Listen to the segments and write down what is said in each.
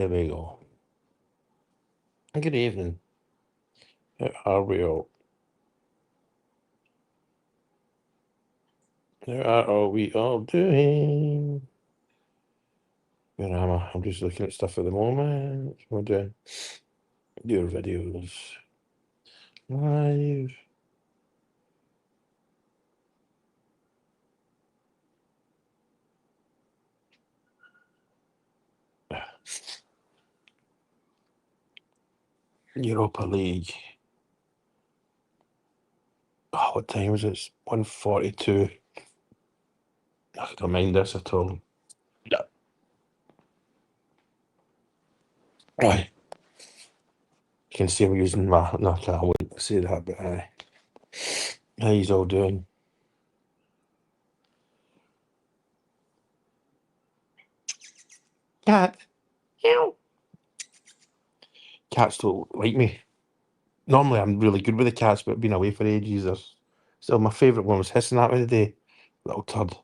There we go. Good evening. How are we all? How are we all doing? Where am I? I'm just looking at stuff at the moment. What doing? Your videos. Live. Europa League. Oh, what time is it? It's 1:42. I don't mind this at all. Yeah. Aye. You can see I'm using my. No, I wouldn't say that, but aye. How you all doing? Cat. Meow. Cats don't like me. Normally, I'm really good with the cats, but being away for ages, there's still my favourite one was hissing at me today. Little turd.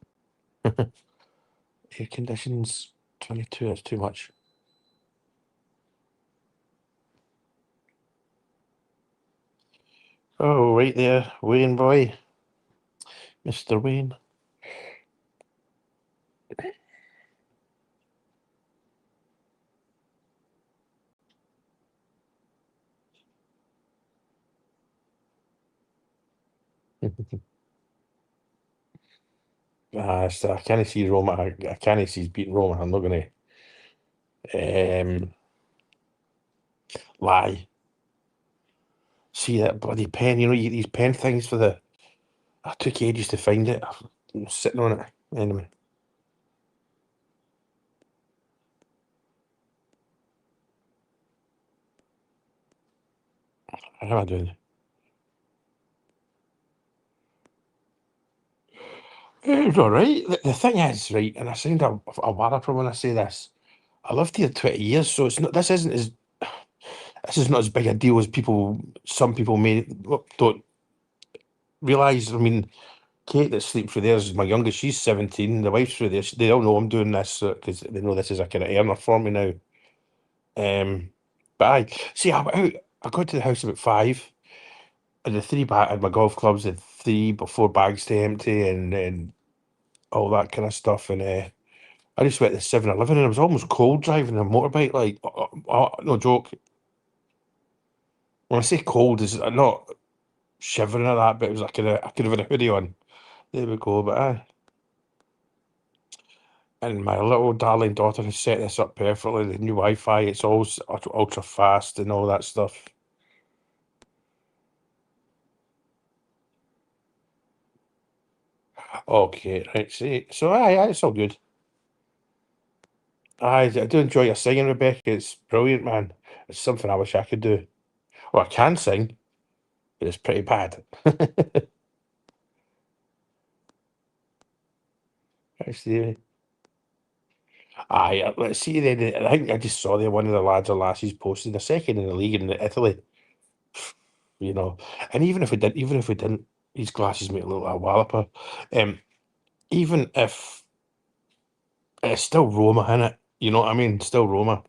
Air conditions 22, that's too much. Oh, right there, Wayne boy. Mr. Wayne. So I can't see Roma. I can't see he's beating Roma. I'm not going to lie. See that bloody pen? You know, you get these pen things for the. I took ages to find it. I'm sitting on it. Anyway, how am I doing? It's all right. The thing is, right, and I sound a wallopper when I say this. I lived here 20 years, so it's not. This is not as big a deal as some people may don't realise. I mean, Kate that sleeps through there is my youngest. She's 17. The wife's through there. They all know I'm doing this because they know this is a kind of earner for me now. But I see. I got to the house about 5, and the three bag and my golf clubs had 4 bags to empty, and all that kind of stuff. And I just went to 7-Eleven, and it was almost cold driving a motorbike. Like, no joke. When I say cold, is not shivering at that, but it was like I could have had a hoodie on. There we go. But and my little darling daughter has set this up perfectly. The new Wi-Fi, it's all ultra fast and all that stuff. Okay, right. See, so aye, it's all good. I do enjoy your singing, Rebecca. It's brilliant, man. It's something I wish I could do. Well, I can sing, but it's pretty bad. Actually, let's see. Then I think I just saw there one of the lads or lassies posted a second in the league in Italy. You know, and even if we didn't, these glasses make look like a walloper. Um, even if it's still Roma in it, you know what I mean? Still Roma.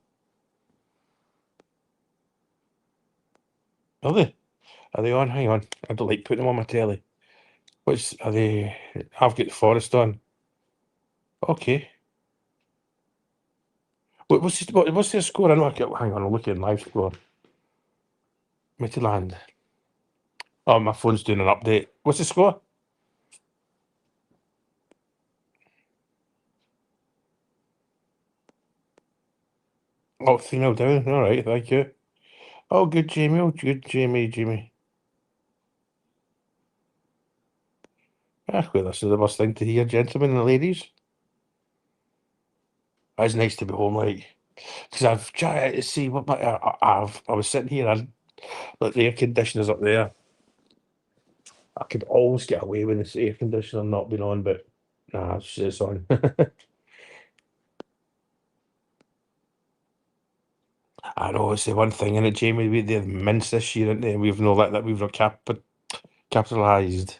Are they? Are they on? Hang on. I don't like putting them on my telly. Which are they? I've got Forest on. Okay. What's their score? I know. Hang on. I'm looking at live score. Midland. Oh, my phone's doing an update. What's the score? Oh, 3-0 down. All right. Thank you. Oh, good, Jamie. Oh, good, Jamie. Ah, well, this is the worst thing to hear, gentlemen and ladies. It's nice to be home, like, because I've tried to see what I was sitting here and like the air conditioner's up there. I could always get away with this air conditioner not being on, but nah, it's on. I know it's the one thing in it, Jamie. They've minced this year, and we've no let that we've not capitalised.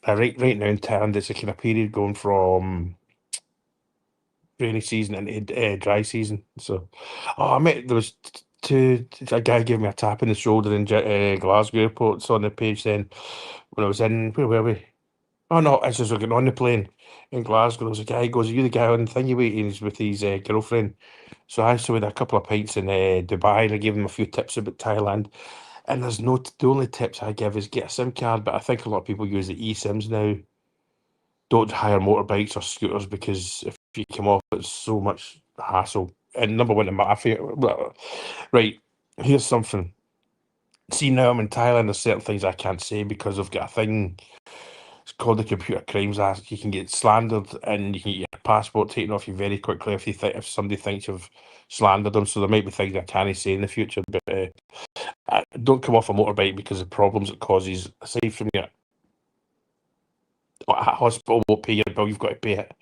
Right now in Thailand, it's a kind of period going from rainy season into dry season. So, oh, I met there was a guy gave me a tap in the shoulder in Glasgow airport. It's on the page then when I was in, where were we? Oh no, I was just getting on the plane in Glasgow. There was a guy, he goes, "Are you the guy on thingy waiting?" He's with his girlfriend. So I saw we had a couple of pints in Dubai, and I gave him a few tips about Thailand. And there's no, the only tips I give is get a SIM card, but I think a lot of people use the eSIMs now. Don't hire motorbikes or scooters because if you come off, it's so much hassle. And number one, in my well, right, here's something. See, now I'm in Thailand, there's certain things I can't say because I've got a thing. It's called the Computer Crimes Act. You can get slandered and you can get your passport taken off you very quickly if you think if somebody thinks you've slandered them. So there might be things I can't say in the future, but don't come off a motorbike because of problems it causes. Aside from your hospital won't pay your bill, you've got to pay it.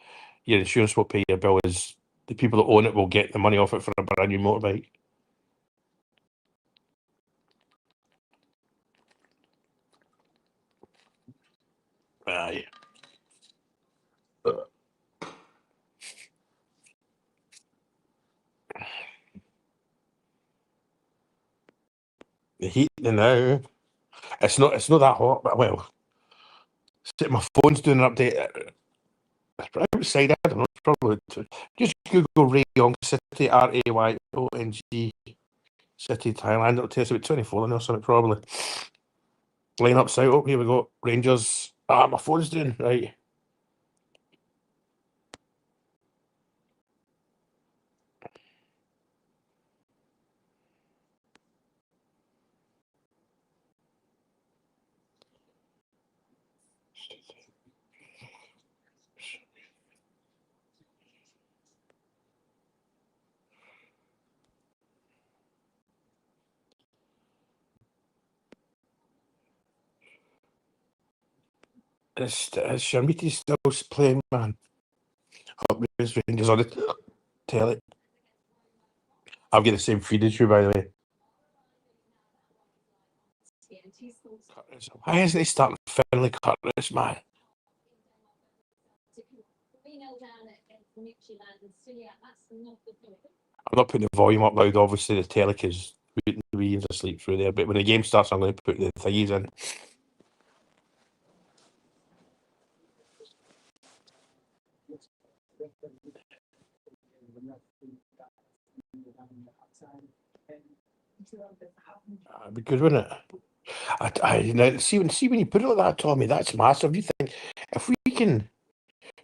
Your insurance will pay your bill. Is the people that own it will get the money off it for a brand new motorbike. Aye. The heat now. It's not that hot, but well, my phone's doing an update. Outside, I don't know. It's probably just Google Rayong City, Rayong City, Thailand. It'll tell us about 24 or something probably. Line up south. Oh, here we go. Rangers. Ah, my phone's doing right. Is Sharmiti still playing, man? Oh, there's Rangers on the telly. I've got the same feed as you, by the way. Why isn't he starting Finlay Curtis, man? I'm not putting the volume up loud, obviously, the telly, because we're asleep through there. But when the game starts, I'm going to put the thingies in. It'd be good, wouldn't it? Now, see when you put it like that, Tommy, that's massive. You think if we can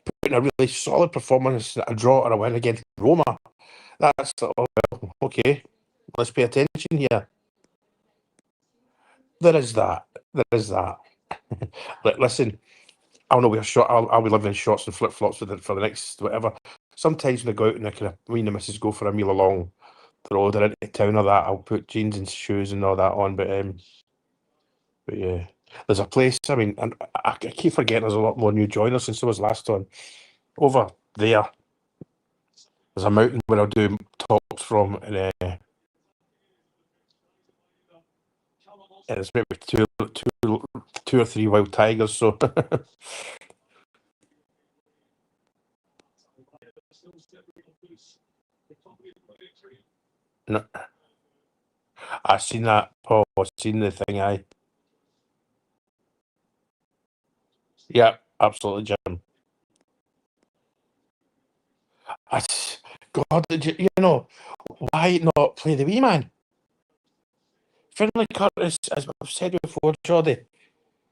put in a really solid performance, a draw or a win against Roma, that's well, okay. Let's pay attention here. There is that. There is that. Listen, I'll know we're short. I'll be living in shorts and flip flops for the next whatever. Sometimes when I go out and I kind of me and the missus go for a meal along the road or into town or that, I'll put jeans and shoes and all that on. But yeah, there's a place. I mean, and I keep forgetting there's a lot more new joiners since I was last on. Over there, there's a mountain where I'll do talks from, and there's maybe two or three wild tigers. So no, I seen that. Paul, I seen the thing. Yeah, absolutely, Jim. I, God, you know why not play the wee man? Finlay Curtis, as I've said before, Jordy,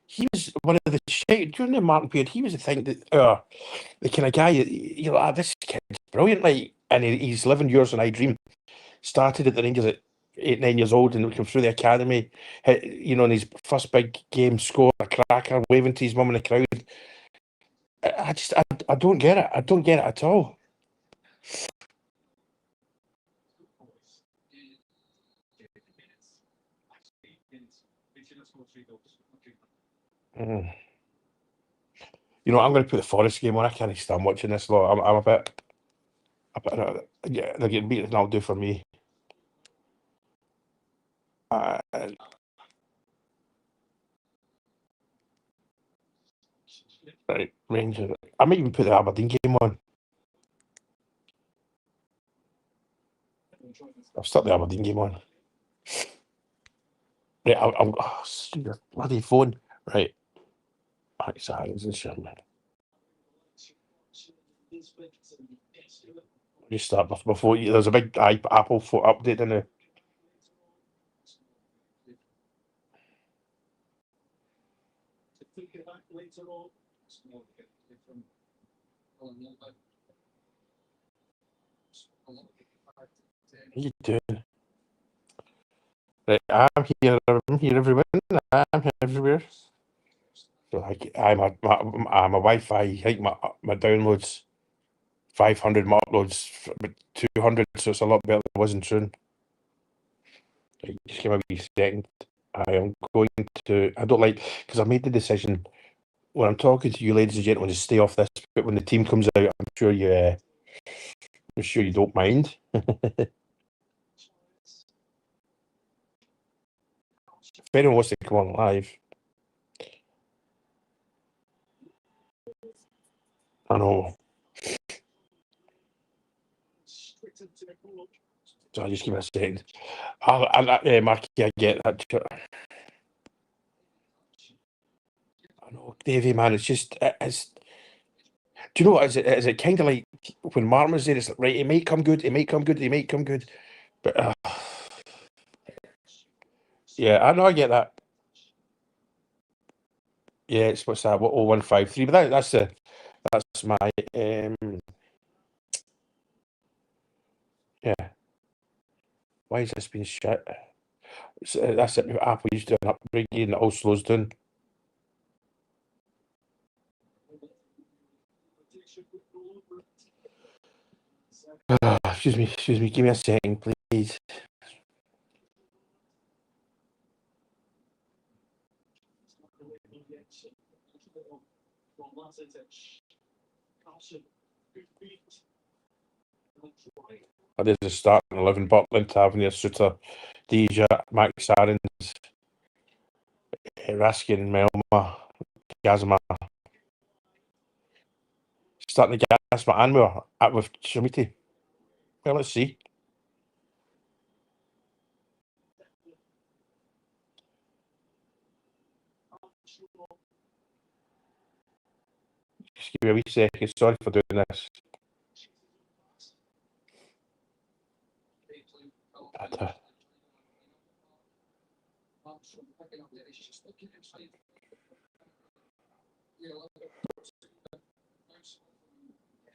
he was one of the during the Martin period. He was the thing that the kind of guy you're like, this kid's brilliant, like, and he's living yours and I dream. Started at the Rangers at 8, 9 years old, and came through the academy. Hit, in his first big game, scored a cracker, waving to his mum in the crowd. I don't get it. I don't get it at all. Mm. I'm going to put the Forest game on. I can't stand watching this lot. I'm yeah, they're getting beaten. That'll do for me. Uh, right, Rangers. I might even put the Aberdeen game on. I've stuck the Aberdeen game on. Right, oh, your bloody phone. Right. Sorry, and shit, man. Restart before you. There's a big Apple update in there. What are you doing? Right, I'm here everywhere. I'm here everywhere. So my Wi-Fi, I think my downloads 500, my uploads 200, so it's a lot better than it was in Tune. Right, just give me a wee second. I am going to. I don't like because I made the decision when I'm talking to you, ladies and gentlemen, to stay off this. But when the team comes out, I'm sure you don't mind. If anyone wants to come on live, I know. So I'll just give me a second. Marky, I get that. I know, Davey, man. It's just it's. Do you know what? Is it kind of like when Martin was there? It's like, right. It might come good. It might come good. It might come good. But yeah, I know. I get that. Yeah, it's what's that? What 0153? But that's my yeah. Why has this been shit? That's it. Apple used to do an upgrade and it all slows down. Excuse me. Give me a second, please. There's a starting 11: Butland, Tavernier, Suter, Deja, Max Aarons, Raskin, Melma, Gazma. Starting to gas my Anwar at with Shamiti. Well, let's see. Just give me a wee second. Sorry for doing this.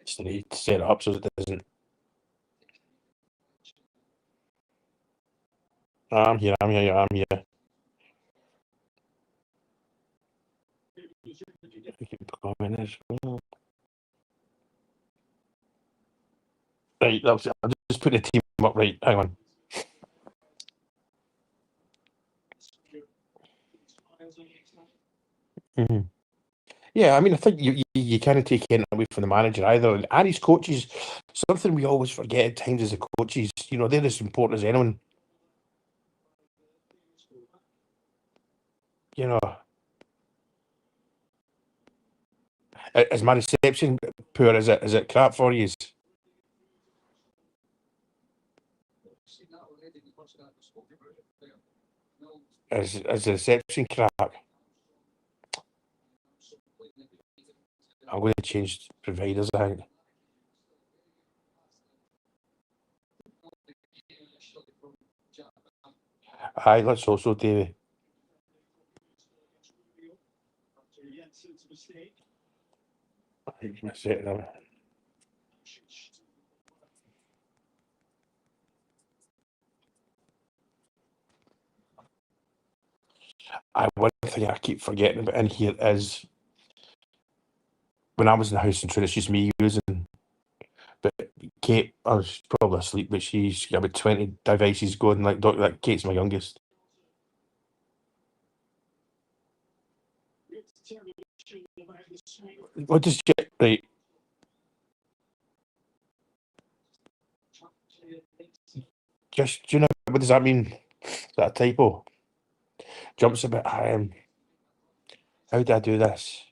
Just need to set it up so it doesn't. I'm here. Right, I'll just put the team up. Right, hang on. Mm-hmm. Yeah, I mean, I think you kind of take it away from the manager either, and his coaches. Something we always forget at times is the coaches. You know, they're as important as anyone. You know, is my reception poor? Is it crap for you? Is the reception crap? I'm going to change providers, I think. Aye, let's also do. One thing I keep forgetting about in here is when I was in the house in Trin, it's just me using. But Kate, I was probably asleep, but she's got about 20 devices going. Like Kate's my youngest. What does right? Just do you know what does that mean? Is that a typo? Jumps a bit. How did I do this?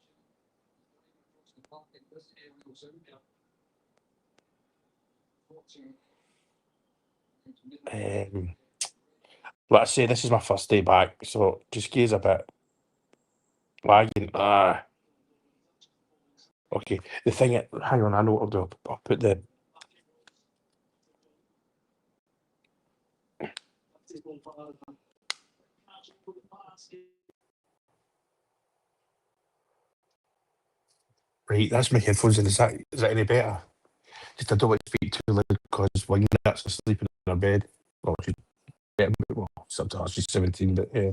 Um, like I say, this is my first day back, so just gaze a bit lagging. Okay. The thing, hang on, I know what I'll do. I'll put the. Right, that's my headphones, and is that any better? Just I don't want to speak too loud because when that's asleep in her bed. Well, she's getting, well, sometimes she's 17, but yeah.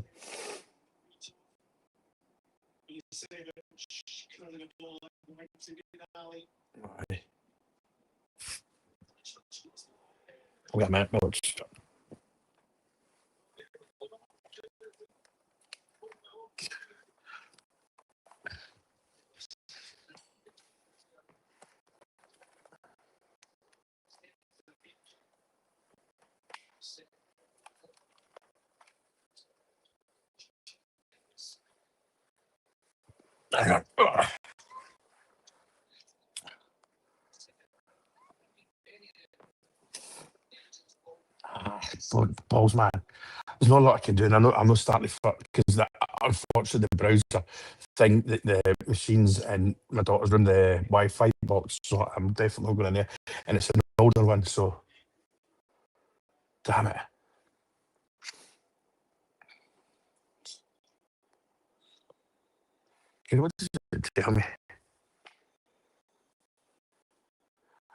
Aye. Wait a minute, no, hang on. Balls, man. There's not a lot I can do, and I'm not starting to fuck because that unfortunately the browser thing, the machines in my daughter's room, the Wi-Fi box. So I'm definitely not going in there, and it's an older one. So damn it. What does it tell me?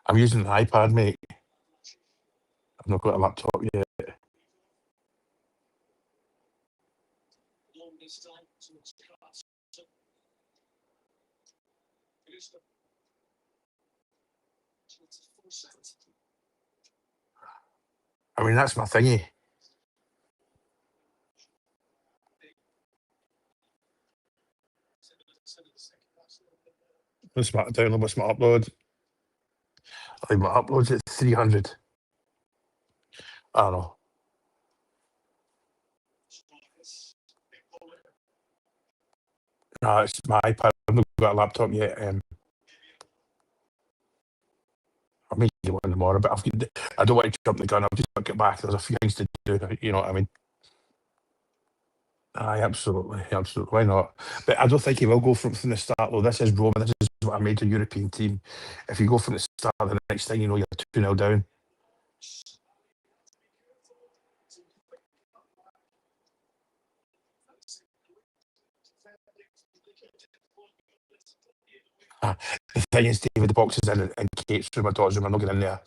I'm using an iPad, mate. I've not got a laptop yet. I mean, that's my thingy. What's my download? What's my upload? I think my upload's at 300. I don't know. No, it's my iPad. I've not got a laptop yet. I'll make you one tomorrow, but I don't want to jump the gun. I've just got to get back. There's a few things to do. You know what I mean? Aye, absolutely, absolutely. Why not? But I don't think he will go from the start, though. This is Roma. This is what I made a European team. If you go from the start, the next thing you know, you're 2-0 down. Ah, the thing is, David, the box is in Kate's room, my daughter's room. I'm not getting in there.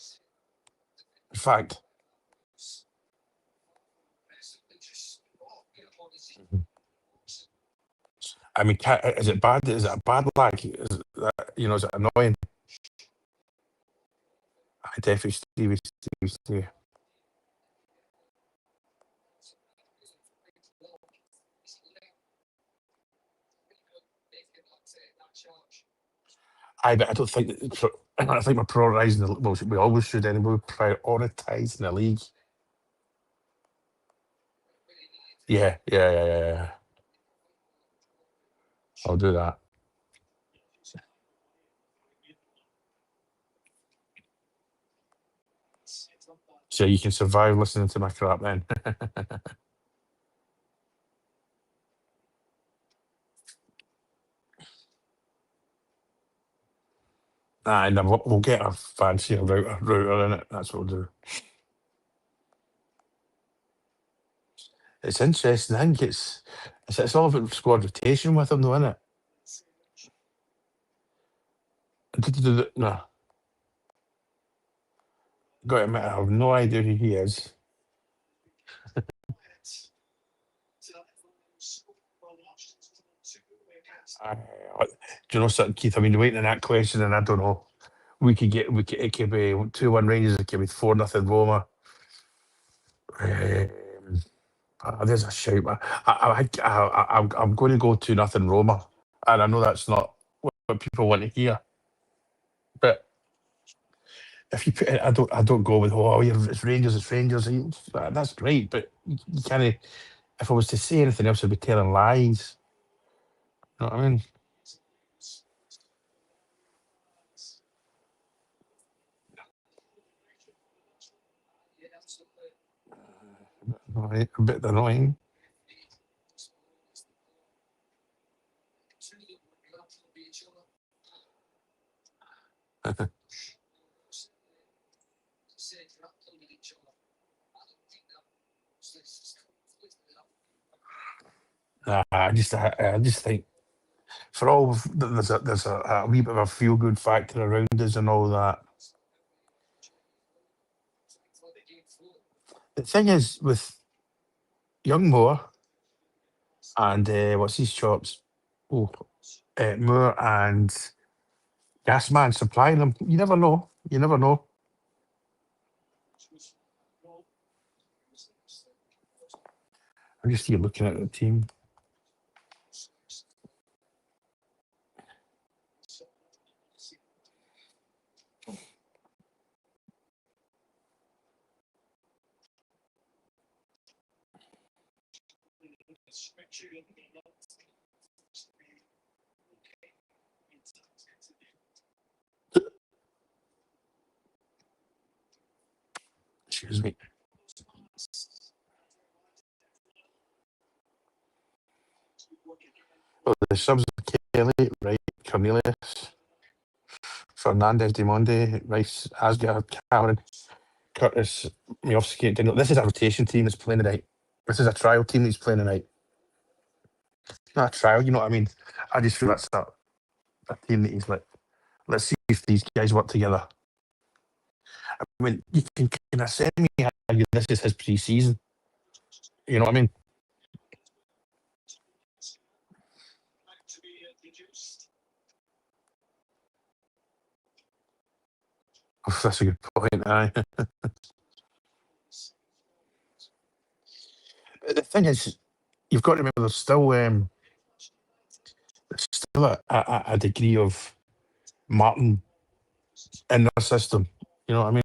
In fact, I mean, is it bad? Is it a bad lag? Is that, is it annoying? I definitely, Stevie. Aye, but I don't think that, I think we're prioritising the, well, we always should anyway, prioritising the league. Yeah. I'll do that. So you can survive listening to my crap then. Aye, and then we'll get a fancy router in it. That's what we'll do. It's interesting. I think it's all about squad rotation with him, though, isn't it? No, got to admit, I have no idea who he is. I, do you know something, Keith? I mean, waiting on that question, and I don't know. It could be 2-1 Rangers. It could be 4-0 Roma. Um, there's a shout. I'm going to go 2-0 Roma, and I know that's not what people want to hear, but if you put it, I don't go with it's Rangers, it's Rangers. That's great, but you kind of, if I was to say anything else, I'd be telling lies. You know what I mean? A bit annoying. I just think for all there's a wee bit of a feel good factor around us and all that. The thing is with young Moore and what's his chops? Oh, Moore and Gasman supplying them. You never know. You never know. I'm just here looking at the team. Excuse me. Oh, the subs Kelly, right? Cornelius, Fernandez, Demonde, Rice, Asgard, Cameron, Curtis, Miofsky. This is a rotation team that's playing tonight. This is a trial team that's playing tonight. Not a trial, you know what I mean? I just feel that's a team that he's like, let's see if these guys work together. I mean, you can kind of semi argue this is his pre season. You know what I mean? Oh, that's a good point. Aye. The thing is, you've got to remember there's still a degree of Martin in their system. You know what I mean?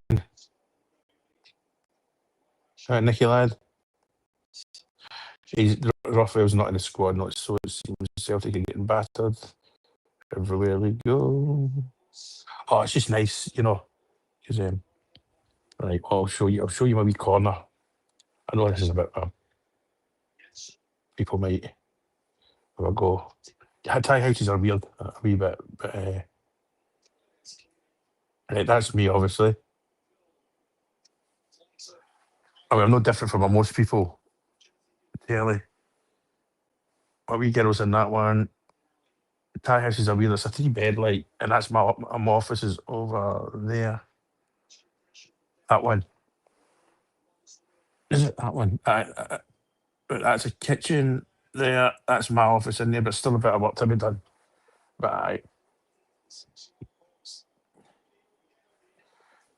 Nicky Lad, he's Raphael's not in the squad, not so it seems Celtic are getting battered everywhere we go. Oh, it's just nice, you know. 'Cause, right, well, I'll show you my wee corner. I know this is a bit. People might have a go. Thai houses are weird, a wee bit, but right, that's me, obviously. I mean, I'm no different from most people. Telly, my wee girl's in that one. Thai houses are weird. It's a 3 bed, like, and that's my office is over there. That one is it? That one. But that's a kitchen there. That's my office in there, but still a bit of work to be done. But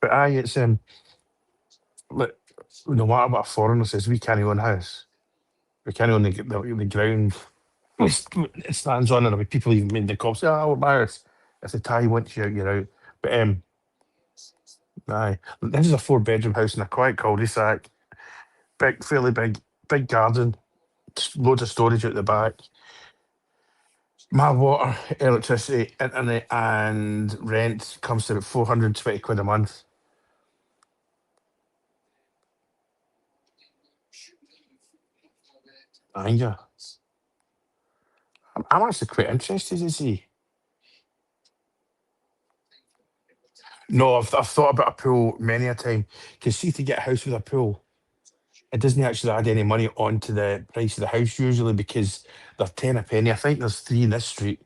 it's like, no matter what a foreigner says, we can't own a house. We can't own the ground. It stands on, and people even made the cops say, "Oh, my house." If the Thai wants you out, you're out. But this is a 4 bedroom house in a quiet cul-de-sac. Big, fairly big garden. Loads of storage at the back. My water, electricity, internet, and rent comes to about 420 quid a month. Yeah. I'm actually quite interested to see. No, I've thought about a pool many a time. Because see, to get a house with a pool, it doesn't actually add any money onto the price of the house usually because they're 10 a penny. I think there's 3 in this street.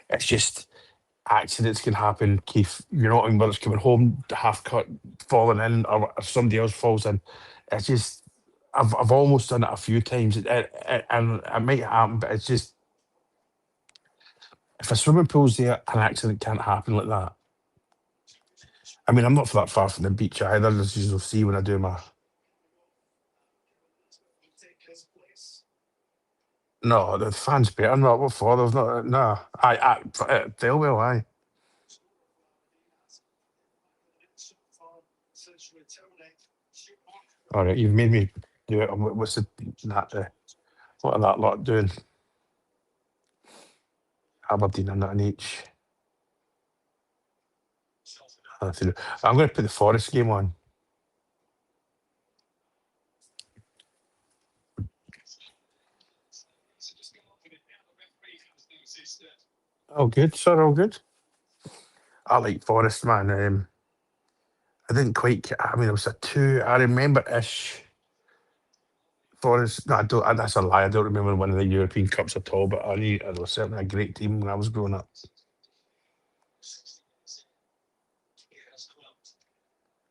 It's just accidents can happen, Keith. You know what I mean? Whether it's coming home, half cut, falling in, or if somebody else falls in. It's just, I've almost done it a few times, and it might happen, but it's just, if a swimming pool's there, an accident can't happen like that. I mean, I'm not that far from the beach either, as you'll see when I do my. No, the fans better not. What for? There's not. No, they'll well, aye. All right, you've made me do it. What's that? What are that lot doing? Aberdeen and that in each. I'm going to put the Forest game on. Oh, good, sir. All good. I like Forest, man. I didn't quite. I mean, it was a two. I remember ish. Forest. No, I don't. That's a lie. I don't remember winning the European Cups at all. But I knew it was certainly a great team when I was growing up.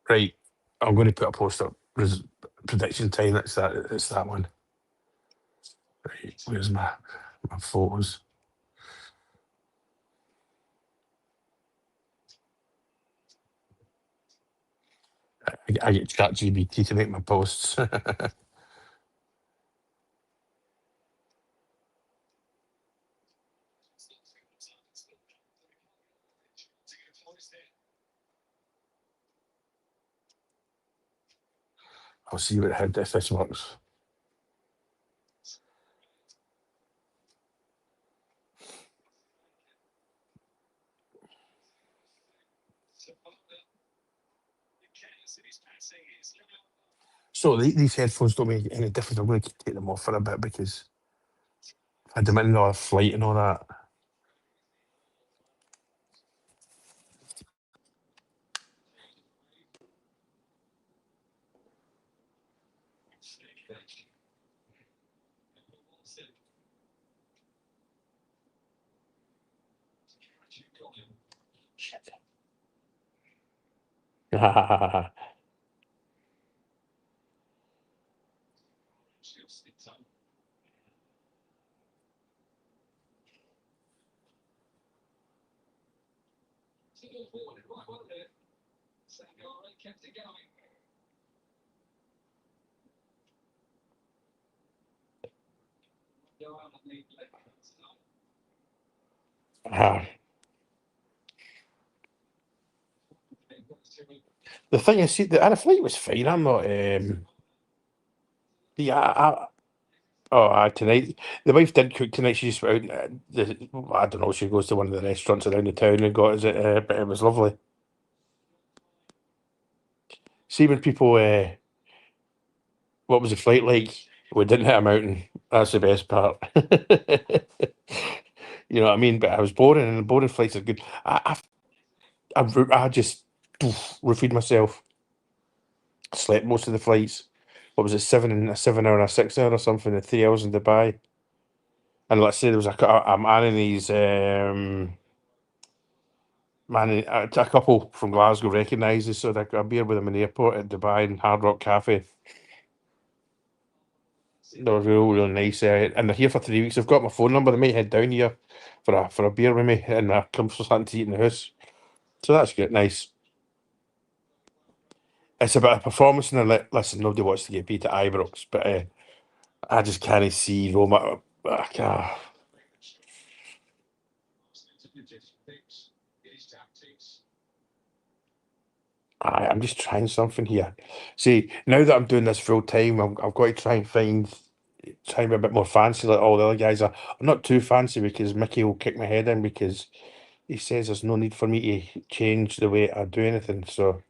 Right. I'm going to put a post up. Prediction time. It's that. It's that one. Right. Where's my photos? I get ChatGPT to make my posts. I'll see what how this works. So these headphones don't make any difference. I'm going to take them off for a bit because I had them in another flight and all that. Ah. The thing is, see, the flight was fine. I'm not. Yeah, tonight the wife did cook tonight. She just went out. I don't know. She goes to one of the restaurants around the town and got us it, but it was lovely. See when people, what was the flight like? We didn't hit a mountain. That's the best part. You know what I mean? But I was boring, and the boring flights are good. I just roofied myself. Slept most of the flights. What was it? 7 hour and a 6 hour or something. And 3 hours in Dubai. And let's say there was a man in these man, a couple from Glasgow recognises, so they got a beer with him in the airport at Dubai and Hard Rock Cafe. They were real, real nice, and they're here for 3 weeks. They've got my phone number. They might head down here for a beer with me, and I come for something to eat in the house. So that's good, nice. It's about a performance, and listen, nobody wants to get beat at Ibrox, but I just can't see Roma. I'm just trying something here. See, now that I'm doing this full time, I've got to try and be a bit more fancy like all the other guys are. I'm not too fancy because Mickey will kick my head in because he says there's no need for me to change the way I do anything. So,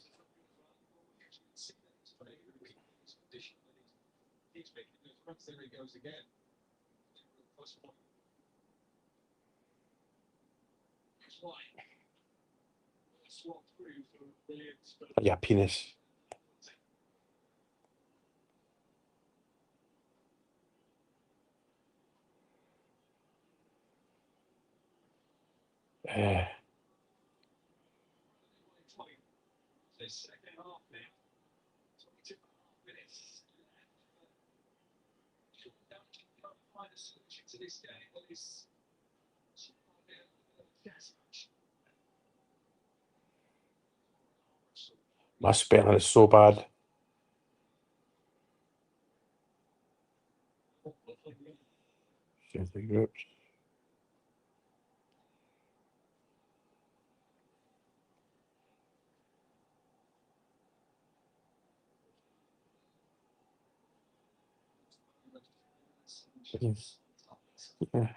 yeah, penis. Uh, my spelling is so bad. Share the groups. Yes. Yeah.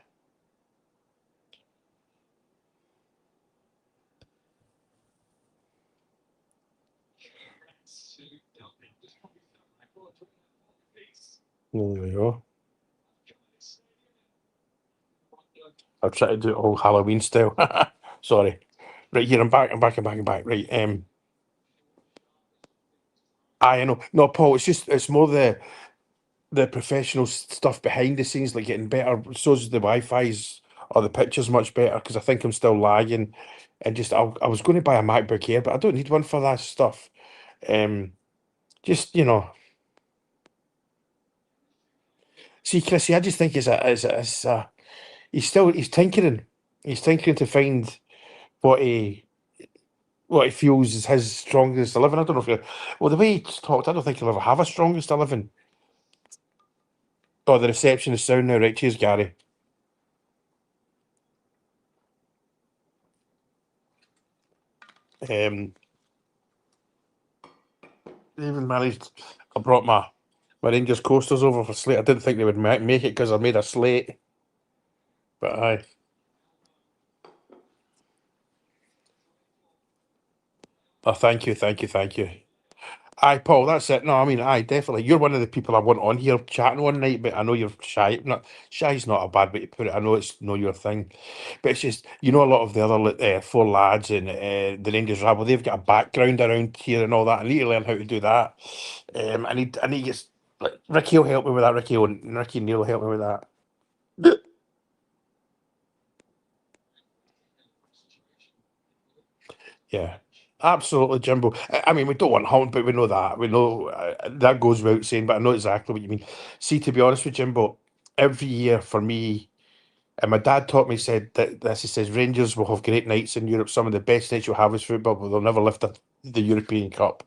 There we go. I'll try to do it all Halloween style. Sorry. Right here, I'm back. I'm back. I'm back. I'm back. Right. I know. No, Paul. It's more the professional stuff behind the scenes, like getting better. So's the Wi-Fi's or the picture's much better because I think I'm still lagging. And just I was going to buy a MacBook Air, but I don't need one for that stuff. Um, just see, Chrissy, I just think he's tinkering. He's tinkering to find what he what he feels is his strongest 11. I don't know if well the way he's talked, I don't think he'll ever have a strongest 11. Oh, the reception is sound now, right? Cheers, Gary. Um, they even managed. I brought my Rangers coasters over for Slate. I didn't think they would make it because I made a slate, but aye. Oh, thank you, thank you, thank you. Aye, Paul, that's it. No, I mean, aye, definitely. You're one of the people I want on here chatting one night, but I know you're shy. Not shy's not a bad way to put it. I know it's not your thing, but it's just a lot of the other four lads and the Rangers rabble. They've got a background around here and all that. I need to learn how to do that. I need to get like Ricky will help me with that. Ricky and Neil will help me with that. Yeah, absolutely, Jimbo. I mean, we don't want Hunt, but we know that. We know that goes without saying, but I know exactly what you mean. See, to be honest with Jimbo, every year for me, and my dad taught me, said that this, he says, Rangers will have great nights in Europe. Some of the best nights you'll have is football, but they'll never lift the European Cup.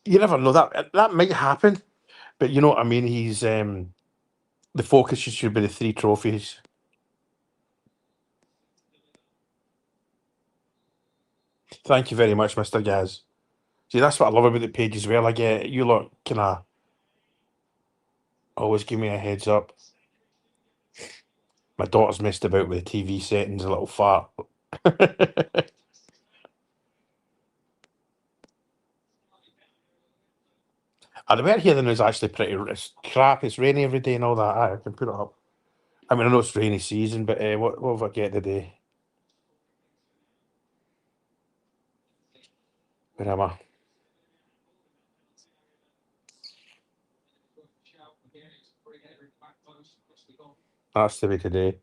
You never know that might happen, but you know what I mean. He's the focus should be the three trophies. Thank you very much, Mister Gaz. See, that's what I love about the page as well. I get you lot kind of always give me a heads up. My daughter's messed about with the TV settings, a little fart. And the weather here then is actually pretty it's crap. It's rainy every day and all that. Aye, I can put it up. I mean, I know it's rainy season, but what have I get today? Where am I? That's the way today.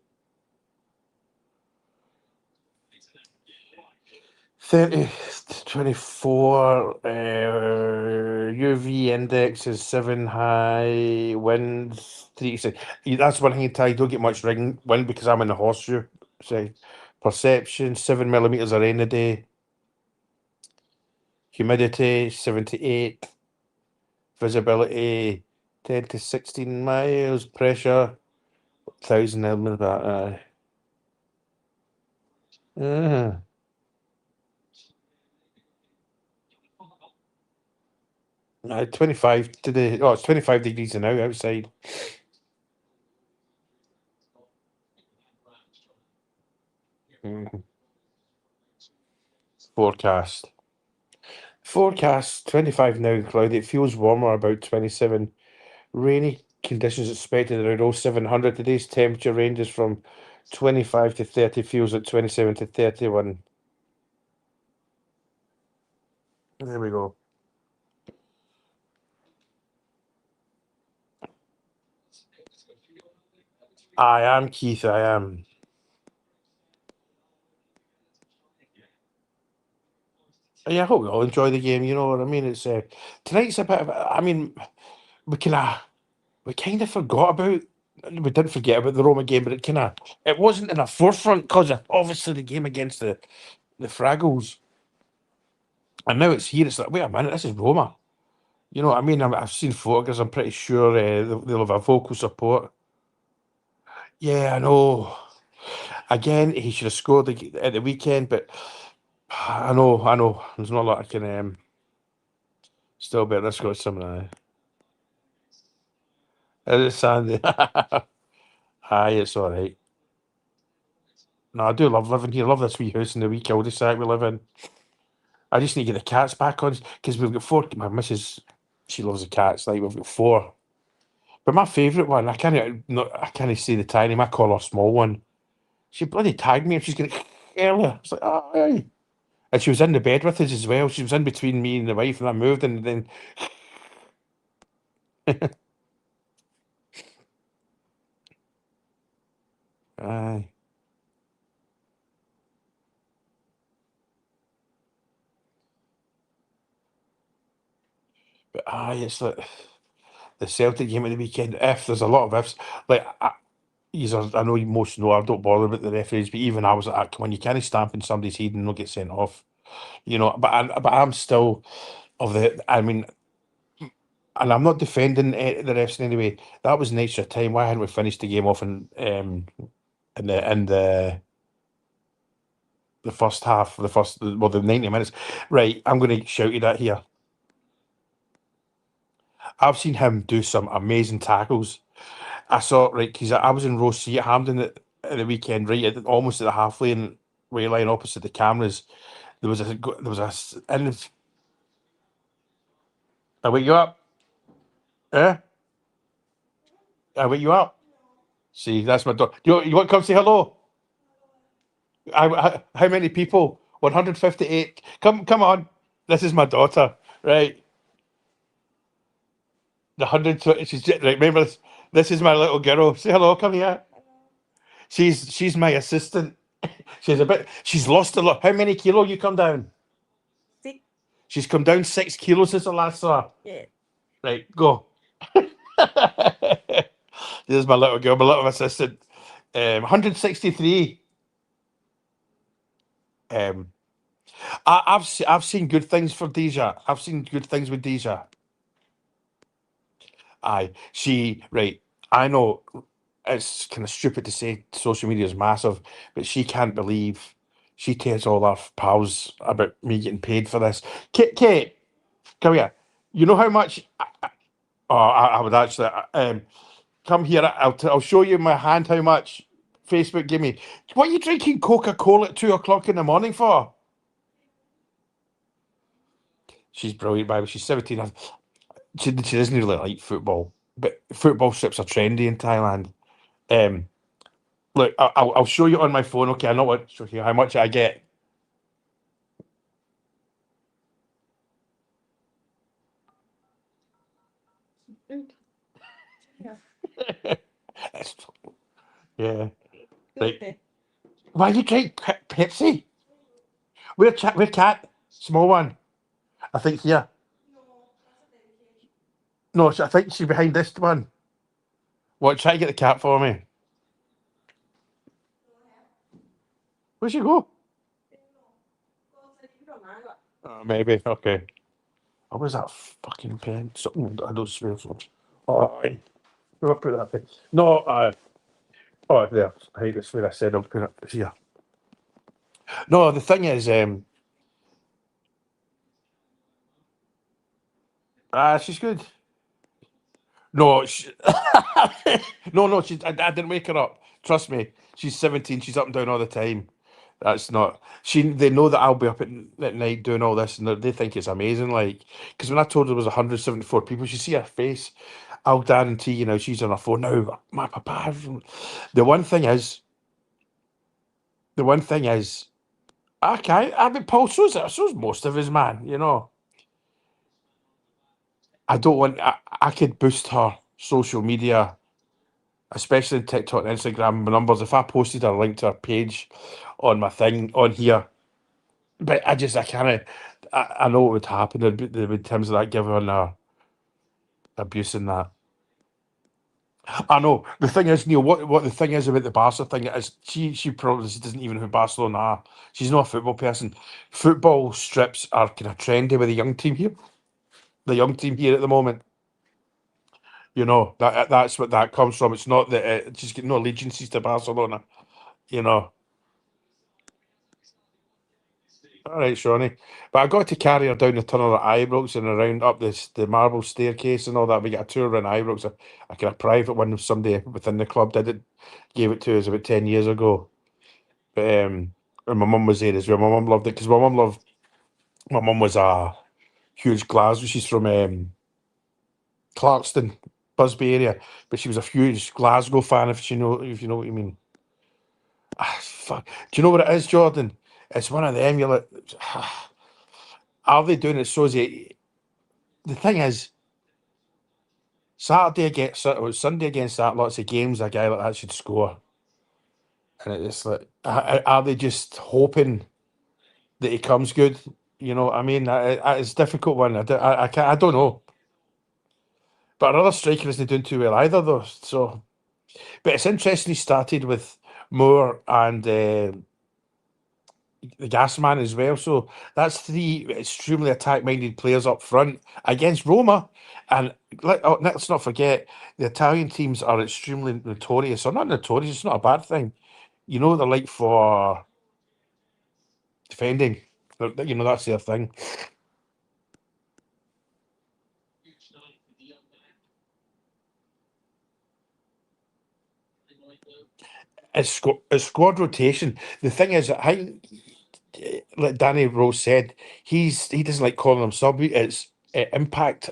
30, 24. UV index is 7 high, winds 36. That's one thing I don't get much wind because I'm in the horseshoe. So, perception 7 millimeters of rain a day, humidity 78, visibility 10 to 16 miles, pressure 1,000 millimeters. Uh, 25 today. Oh, it's 25 degrees now outside. Mm. Forecast. Forecast 25 now and cloudy. It feels warmer, about 27. Rainy conditions expected around 0700. Today's temperature ranges from 25 to 30, feels at 27 to 31. There we go. I am, Keith. I am. Yeah, I hope you all enjoy the game. You know what I mean? It's tonight's a bit of. I mean, we kind of we kind of forgot about. We didn't forget about the Roma game, but it wasn't in the forefront because of obviously the game against the Fraggles, and now it's here. It's like, wait a minute, this is Roma. You know what I mean? I've seen photographs. I'm pretty sure they'll have a vocal support. Yeah, I know. Again, he should have scored at the weekend, but I know. There's not a lot I can still bet this got some of that. It's Sandy. Aye, it's all right. No, I do love living here. I love this wee house in the wee cul-de-sac we live in. I just need to get the cats back on because we've got four. My missus, she loves the cats. Like we've got four, but my favourite one, I can't say the tiny. I call her small one. She bloody tagged me and she's going earlier. I was like, oh, aye. And she was in the bed with us as well. She was in between me and the wife, and I moved, and then aye, but aye, it's like the Celtic game at the weekend. If there's a lot of ifs, like I know you most know I don't bother about the referees, but even I was like, come on, you can't stamp in somebody's head and not get sent off, you know. But I'm still of the. I mean, and I'm not defending the refs in any way. That was an extra time. Why hadn't we finished the game off in the first half, the 90 minutes? Right, I'm going to shout you that here. I've seen him do some amazing tackles. I saw right because I was in row C at Hampden at the weekend, right almost at the halfway way line opposite the cameras. And I wake you up, eh? I wake you up. See, that's my daughter. You want to come say hello? How many people? 158. Come on. This is my daughter, right? The 120. Right. Remember this. This is my little girl. Say hello. Come here. She's my assistant. She's lost a lot. How many kilo you come down? She's come down 6 kilos since I last saw her. Yeah. Right, go. This is my little girl, my little assistant. 163. Um, I've seen good things for Deja. I've seen good things with Deja. Aye, she right. I know it's kind of stupid to say social media is massive, but she can't believe she tells all our pals about me getting paid for this. Kate, come here. You know how much? Oh, I would actually. Come here. I'll show you my hand. How much Facebook give me? What are you drinking Coca-Cola at 2 o'clock in the morning for? She's brilliant, by the way. She's 17. She doesn't really like football, but football strips are trendy in Thailand. Um, Look, I'll show you on my phone. Okay, I know what show you how much I get. It's- yeah, right. Why you drink Pepsi? Where cat? Small one. I think here. No, I think she's behind this one. What? Try to get the cat for me. Where'd she go? Maybe. Okay. What was that fucking pen? Something I don't swear so. Oh, who I put that pen? No, oh, there. I hate this where I said I'll put it here. No, the thing is, she's good. No, no. I didn't wake her up. Trust me. She's 17. She's up and down all the time. That's not. They know that I'll be up at night doing all this, and they think it's amazing. Like, because when I told her there was 174 people, she see her face. I'll guarantee you now she's on her phone now. My papa. The one thing is, the one thing is, okay. I mean, Paul, so's most of his man. You know, I don't want. I could boost her social media, especially TikTok and Instagram numbers. If I posted a link to her page on my thing on here, but I can't. I know what would happen. There'd be in terms of that giving her abuse and that. I know the thing is, Neil. What the thing is about the Barca thing is, she probably doesn't even know who Barcelona are. She's not a football person. Football strips are kind of trendy with the young team here. The young team here at the moment. You know that's what that comes from. It's not that she's got no allegiances to Barcelona. You know. All right, Shawnee. But I got to carry her down the tunnel at Ibrox and around up the marble staircase and all that. We got a tour around Ibrox. I got a private one with somebody within the club did it, gave it to us about 10 years ago. But and my mum was there as well. My mum loved it because my mum was a huge Glasgow. She's from Clarkston, Busby area, but she was a huge Glasgow fan. If you know what you mean. Fuck. Do you know what it is, Jordan? It's one of them. You're like, are they doing it so easy? The thing is, Saturday against Sunday against that, lots of games, a guy like that should score. And it's like, are they just hoping that he comes good? You know what I mean? It's a difficult one. I don't know. But another striker isn't doing too well either, though. So, but it's interesting he started with Moore and the gas man as well. So that's three extremely attack-minded players up front against Roma. And let's not forget, the Italian teams are extremely notorious. Or not notorious, it's not a bad thing. You know, they're like for defending. You know, that's their thing. It's squad rotation. The thing is, I think, like Danny Rose said, he doesn't like calling them sub. It's impact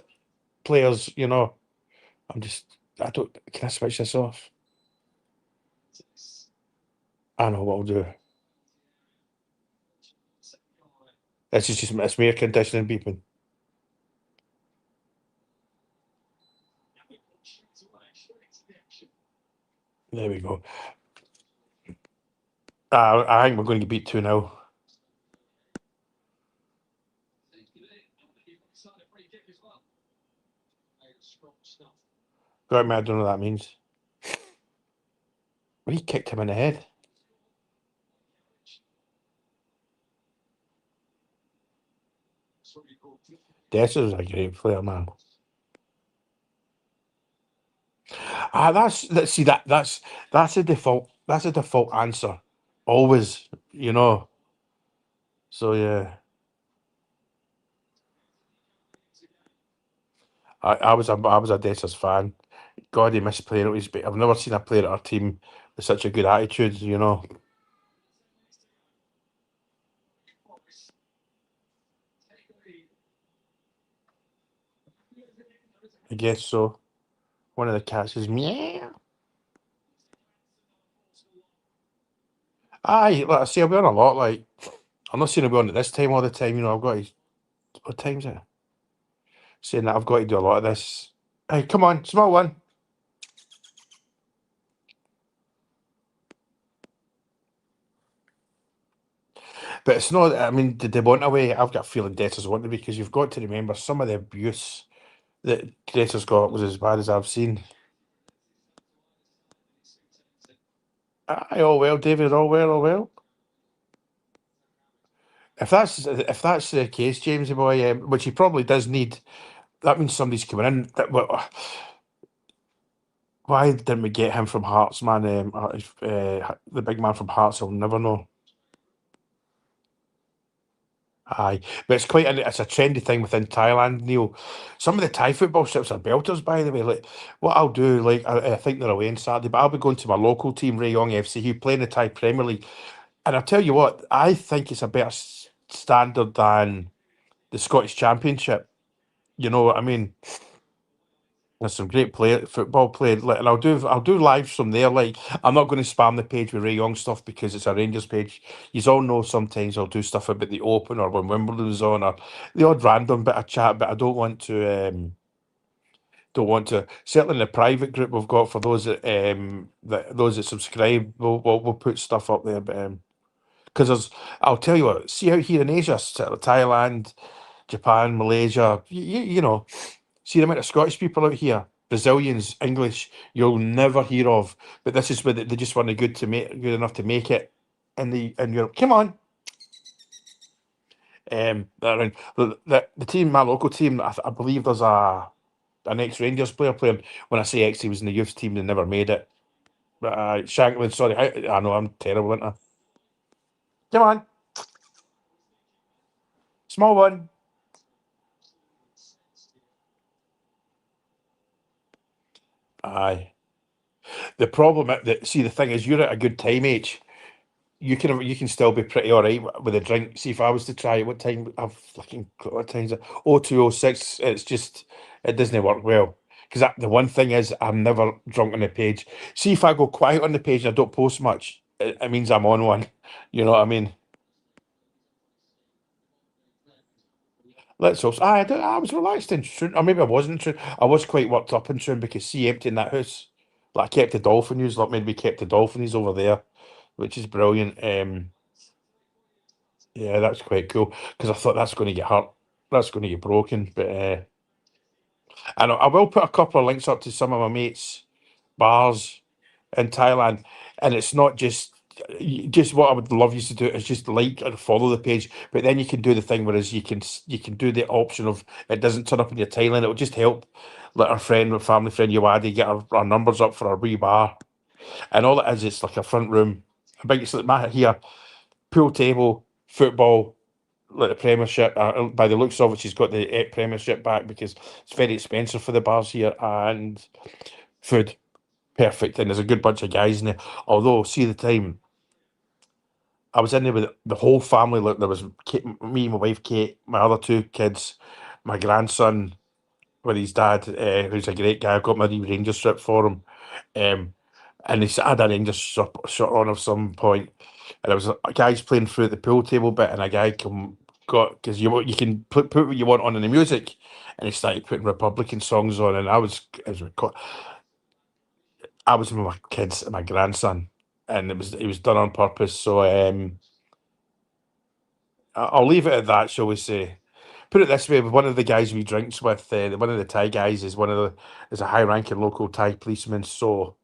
players. You know, I'm just I don't. Can I switch this off? I know what I'll do. This is just it's mere conditioning beeping. There we go. I think we're going to get beat 2-0. Got me, I don't know what that means. Well, he kicked him in the head. Dessa's a great player, man. See that's a default. That's a default answer. Always, you know. So yeah, I was a Dessa's fan. God, he missed penalties, but I've never seen a player at our team with such a good attitude. You know, I guess so. One of the cats is meow. Aye, like I say, I'll be on a lot. Like I'm not saying I'll be on at this time all the time. You know, I've got to. What time's it? Saying that I've got to do a lot of this. Hey, come on, small one. But it's not. I mean, did they want away? I've got a feeling Debtors want to because you've got to remember some of the abuse that Debtors got was as bad as I've seen. Aye, all well, David, all well, all well. If that's the case, James boy, which he probably does need, that means somebody's coming in. Why didn't we get him from Hearts, man? The big man from Hearts, I'll never know. Aye, but it's a trendy thing within Thailand, Neil. Some of the Thai football ships are belters, by the way. Like, what I'll do, like, I think they're away on Saturday, but I'll be going to my local team, Rayong FC, who play in the Thai Premier League. And I'll tell you what, I think it's a better standard than the Scottish Championship. You know what I mean? There's some great football played, like, and I'll do lives from there. Like, I'm not going to spam the page with Ray Young stuff because it's a Rangers page. You all know sometimes I'll do stuff about the Open or when Wimbledon's on or the odd random bit of chat, but I don't want to. Certainly in the private group we've got for those that subscribe, we'll put stuff up there. But because I'll tell you what, see out here in Asia, Thailand, Japan, Malaysia, you know. See the amount of Scottish people out here, Brazilians, English, you'll never hear of. But this is where they just weren't good enough to make it in Europe. Come on. The team, my local team, I believe there's an ex Rangers player playing. When I say ex, he was in the youth team, they never made it. But Shanklin, sorry, I know I'm terrible, aren't I? Come on, small one. Aye. The thing is, you're at a good time, H. You can still be pretty all right with a drink. See if I was to try it, what time I've fucking what time's it? 0206. It's just it doesn't work well. Because the one thing is I'm never drunk on the page. See if I go quiet on the page and I don't post much. it means I'm on one. You know what I mean? Let's hope. I was relaxed in Troon, or maybe I wasn't in Troon. I was quite worked up in Troon because see, emptying that house, like I kept the dolphin news, like maybe kept the dolphins over there, which is brilliant. Yeah, that's quite cool because I thought that's going to get hurt, that's going to get broken. But and I will put a couple of links up to some of my mates' bars in Thailand, and it's not just what I would love you to do is just like and follow the page, but then you can do the thing whereas you can do the option of it doesn't turn up in your Thailand. It will just help let our friend or family friend Yuadi get our numbers up for our wee bar, and all it is it's like a front room. I think it's like my here pool table, football. Like the Premiership, by the looks of it, she's got the Premiership back because it's very expensive for the bars here, and food perfect, and there's a good bunch of guys in there. Although, see the time I was in there with the whole family. Like there was Kate, me, my wife Kate, my other two kids, my grandson with his dad, who's a great guy. I got my wee Ranger strip for him, um, and I had a Ranger shot on at some point, and there was guys playing through the pool table bit, and a guy come got because you can put what you want on in the music, and he started putting Republican songs on, and I was with my kids and my grandson, and it was done on purpose. So I'll leave it at that, shall we say? Put it this way: with one of the guys we drinks with, one of the Thai guys is a high-ranking local Thai policeman. So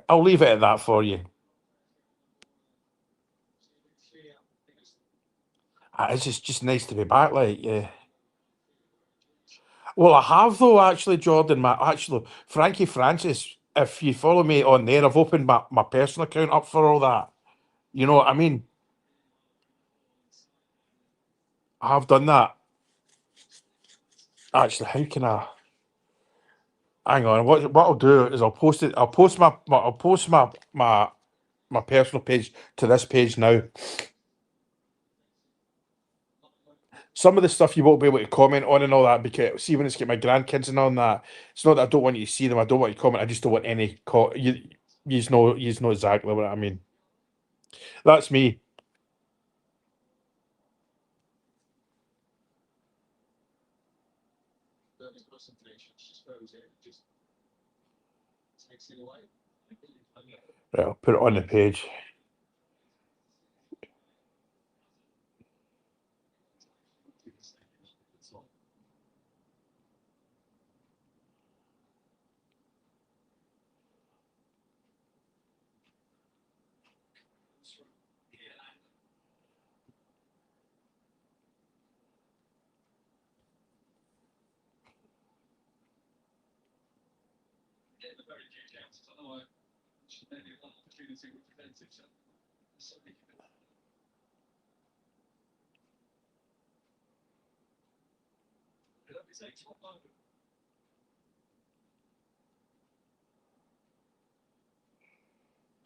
I'll leave it at that for you. It's just nice to be back. Like, well, I have though actually, Jordan. My actually Frankie Francis. If you follow me on there, I've opened my personal account up for all that. You know what I mean? I have done that. Actually, how can I? Hang on. What I'll do is I'll post it. I'll post my personal page to this page now. Some of the stuff you won't be able to comment on and all that because see when it's got my grandkids and all that, it's not that I don't want you to see them. I don't want you to comment. I just don't want any you know exactly what I mean. That's me. Right, I'll put it on the page.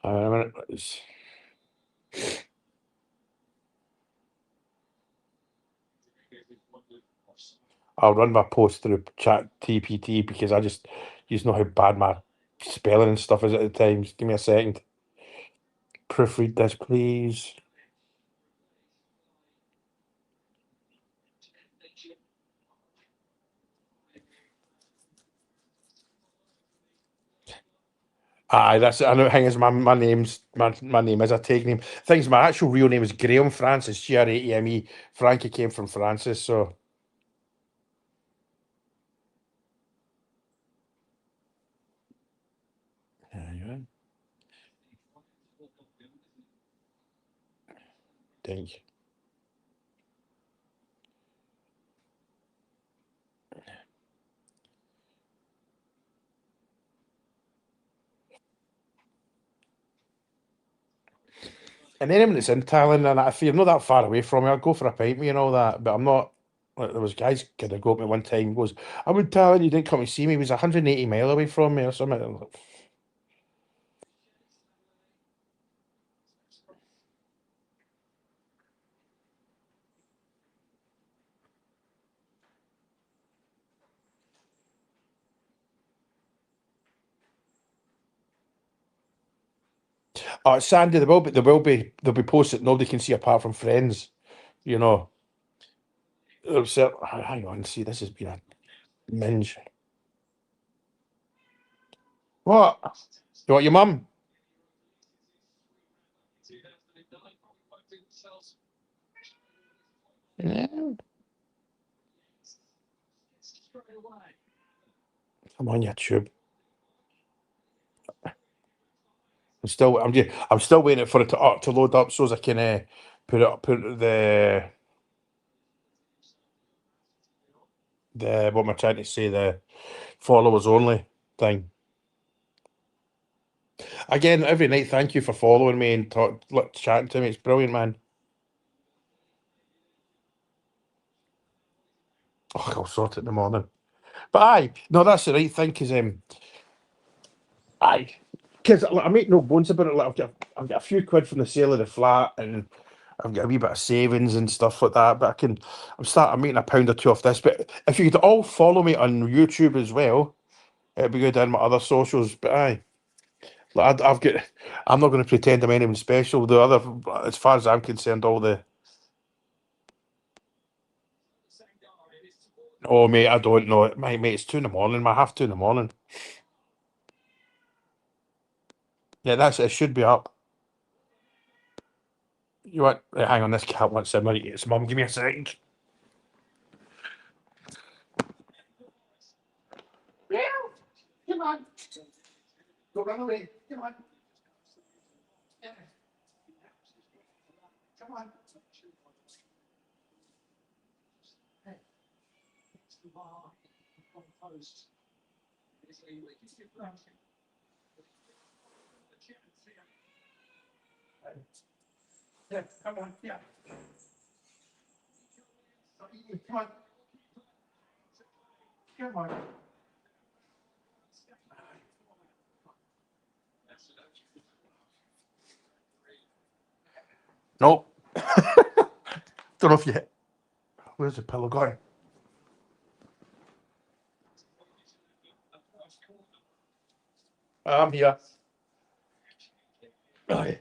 A minute, I'll run my post through Chat TPT because I just know how bad my spelling and stuff is at the times. Give me a second. Proofread this, please. Aye, that's it. I know. Thing is, my name is a take name. Things. My actual real name is Graham Francis. Grame. Frankie came from Francis, so there you go. Thank you. And anyone that's in Thailand, and if you're not that far away from me, I'll go for a pint with you and all that. But I'm not. Like, there was guys kind of go up me one time. Goes, I'm in Thailand. You didn't come to see me. He was 180 mile away from me or something. I'm like, Oh, it's Sandy. There will be posts that nobody can see apart from friends. You know. So, hang on, see, this has been a minge. What? You want your mum? Yeah. I'm on YouTube. I'm still waiting for it to load up so as I can put the what am I trying to say, the followers only thing. Again, every night, thank you for following me and chatting to me. It's brilliant, man. Oh, I'll sort it in the morning. But aye, no, that's the right thing, because aye, because I make no bones about it. Like, I've got a few quid from the sale of the flat, and I've got a wee bit of savings and stuff like that. But I'm making a pound or two off this. But if you could all follow me on YouTube as well, it'd be good on my other socials. But aye, like, I'm not going to pretend I'm anyone special. As far as I'm concerned, all the oh mate, I don't know. Mate, it's 2 in the morning. My half 2 in the morning. Yeah, it should be up. You want? Right, hang on, this cat wants in. Its mum. Give me a second. Yeah, come on. Don't run away. Come on. Yeah. Come on. Yeah, come on. Yeah. Come on. Come on. Nope. Don't know if you. Where's the pillow going? I'm here. Aye.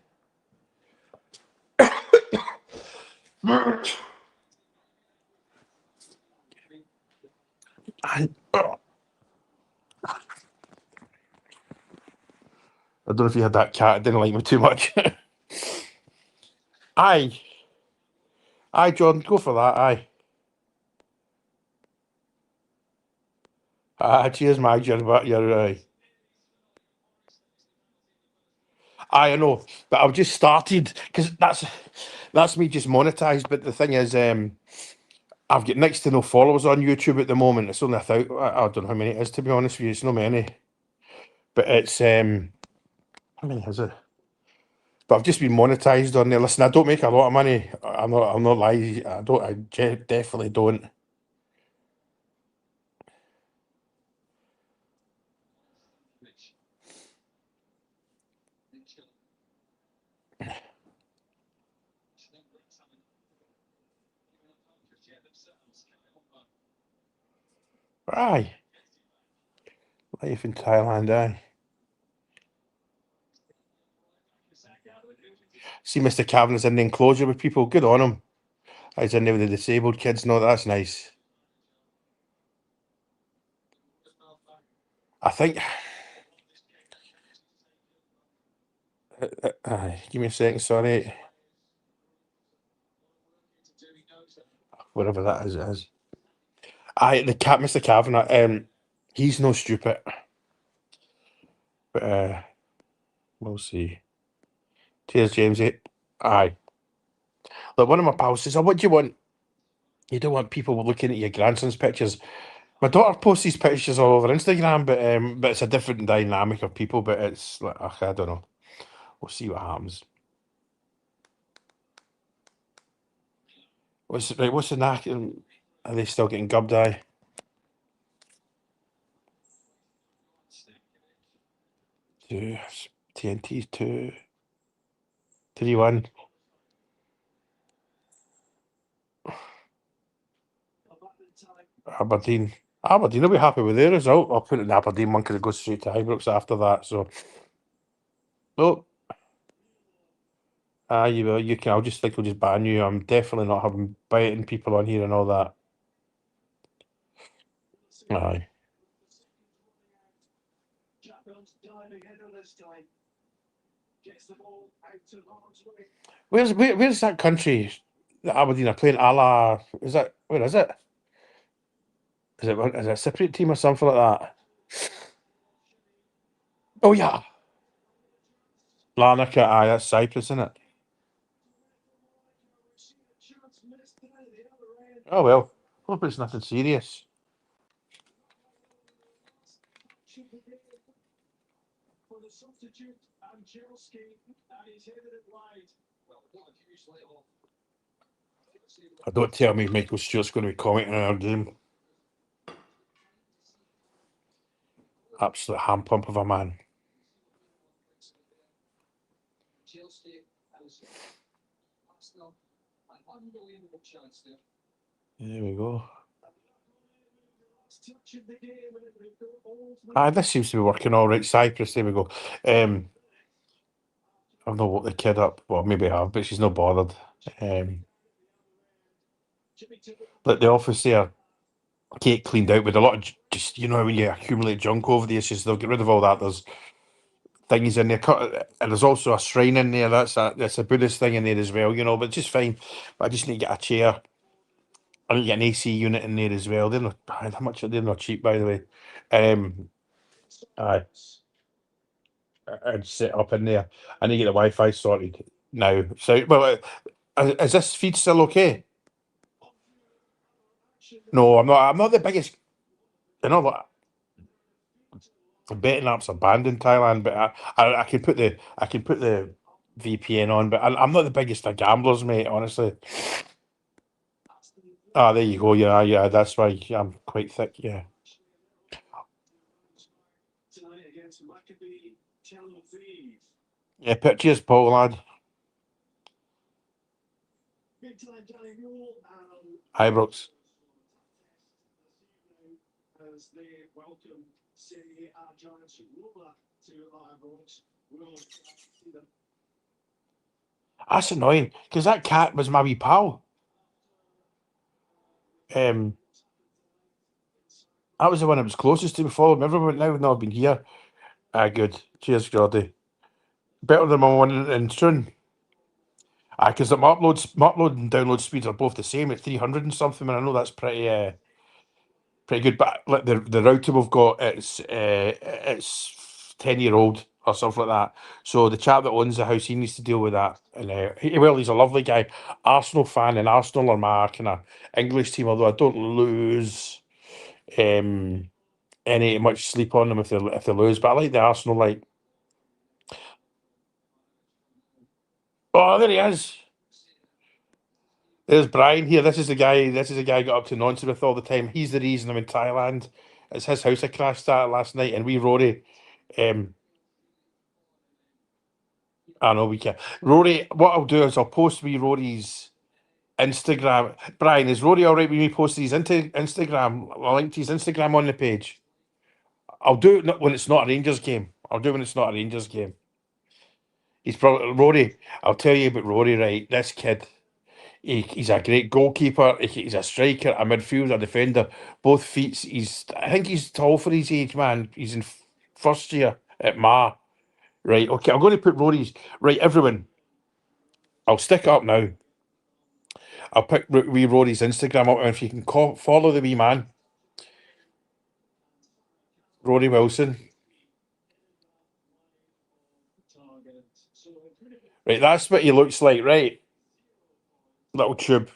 I don't know if you had that cat. It didn't like me too much. Aye. Aye, John, go for that. Aye. Cheers, my John, but you're I know, but I've just started because that's me just monetized. But the thing is, I've got next to no followers on YouTube at the moment. It's only I don't know how many it is, to be honest with you. It's not many, but it's how many is it? But I've just been monetized on there. Listen, I don't make a lot of money. I'm not lying. I don't. Definitely don't. Aye, life in Thailand. Aye. See, Mr. Kavanagh's in the enclosure with people. Good on him. He's in there with the disabled kids. No, that's nice. I think. Aye, give me a second. Sorry. Whatever that is, it is. Aye, Mr. Kavanagh. He's no stupid, but we'll see. Cheers, Jamesy. Aye. Look, one of my pals says, "Oh, what do you want? You don't want people looking at your grandson's pictures." My daughter posts these pictures all over Instagram, but it's a different dynamic of people. But it's like, ugh, I don't know. We'll see what happens. What's the knack? Are they still getting gubbed? Eye? Two. TNT's 2-3-1. Aberdeen. Aberdeen will be happy with their result. I'll put it in Aberdeen one because it goes straight to Ibrox after that. So, oh, Ah, you will. You can. I'll just think I'll just ban you. I'm definitely not having biting people on here and all that. Aye. Where's that country that Aberdeen are playing? Allah, is that where is it? Is it a Cypriot team or something like that? Oh yeah, Larnaca. Aye, that's Cyprus, isn't it? Oh well. Hope it's nothing serious. Don't tell me Michael Stewart's going to be commenting on our game. Absolute hand pump of a man. There we go. Ah, this seems to be working all right. Cyprus, there we go. I've not woke the kid up. Well, maybe I have, but she's not bothered. Like the office there, Kate cleaned out with a lot of just, you know, when you accumulate junk over the issues, they'll get rid of all that. There's things in there, and there's also a shrine in there. That's a Buddhist thing in there as well, you know. But just fine. But I just need to get a chair. I need to get an AC unit in there as well. They're not how much. They're not cheap, by the way. Aye, I'd set up in there. I need to get the Wi-Fi sorted now. So, well, is this feed still okay? No, I'm not. I'm not the biggest. You know what? Betting apps are banned in Thailand, but I can put the VPN on, but I'm not the biggest of gamblers, mate. Honestly. Ah, there you go. Yeah, yeah. That's why I'm quite thick. Yeah. Yeah. Pictures, Paul lad. Hi, Brooks. That's annoying because that cat was my wee pal. Um, that was the one that was closest to me. Followed me everywhere. Now now I've been here. Ah, good. Cheers, Geordie. Better than my one in Troon. Ah, because my upload and download speeds are both the same at 300 and something, and I know that's pretty good. But like the router we've got, it's 10-year old or something like that. So the chap that owns the house, he needs to deal with that. And well, he's a lovely guy, Arsenal fan, and Arsenal are my kind of English team. Although I don't lose um any much sleep on them if they lose. But I like the Arsenal. Like, oh, there he is. There's Brian here. This is the guy. This is the guy I got up to nonsense with all the time. He's the reason I'm in Thailand. It's his house I crashed at last night, and we Rory. Um, I know we can. Rory, what I'll do is I'll post Rory's Instagram. Brian, is Rory all right with me posting his Instagram? I'll link to his Instagram on the page. I'll do it when it's not a Rangers game. I'll do it when it's not a Rangers game. He's probably Rory. I'll tell you about Rory. Right, this kid. He's a great goalkeeper. He's a striker, a midfielder, a defender. Both feet. I think he's tall for his age, man. He's in first year at Ma. Right. Okay. I'm going to put Rory's. Right, everyone. I'll stick it up now. I'll pick wee Rory's Instagram up, and if you can follow the wee man, Rory Wilson. Right, that's what he looks like. Right, little tube.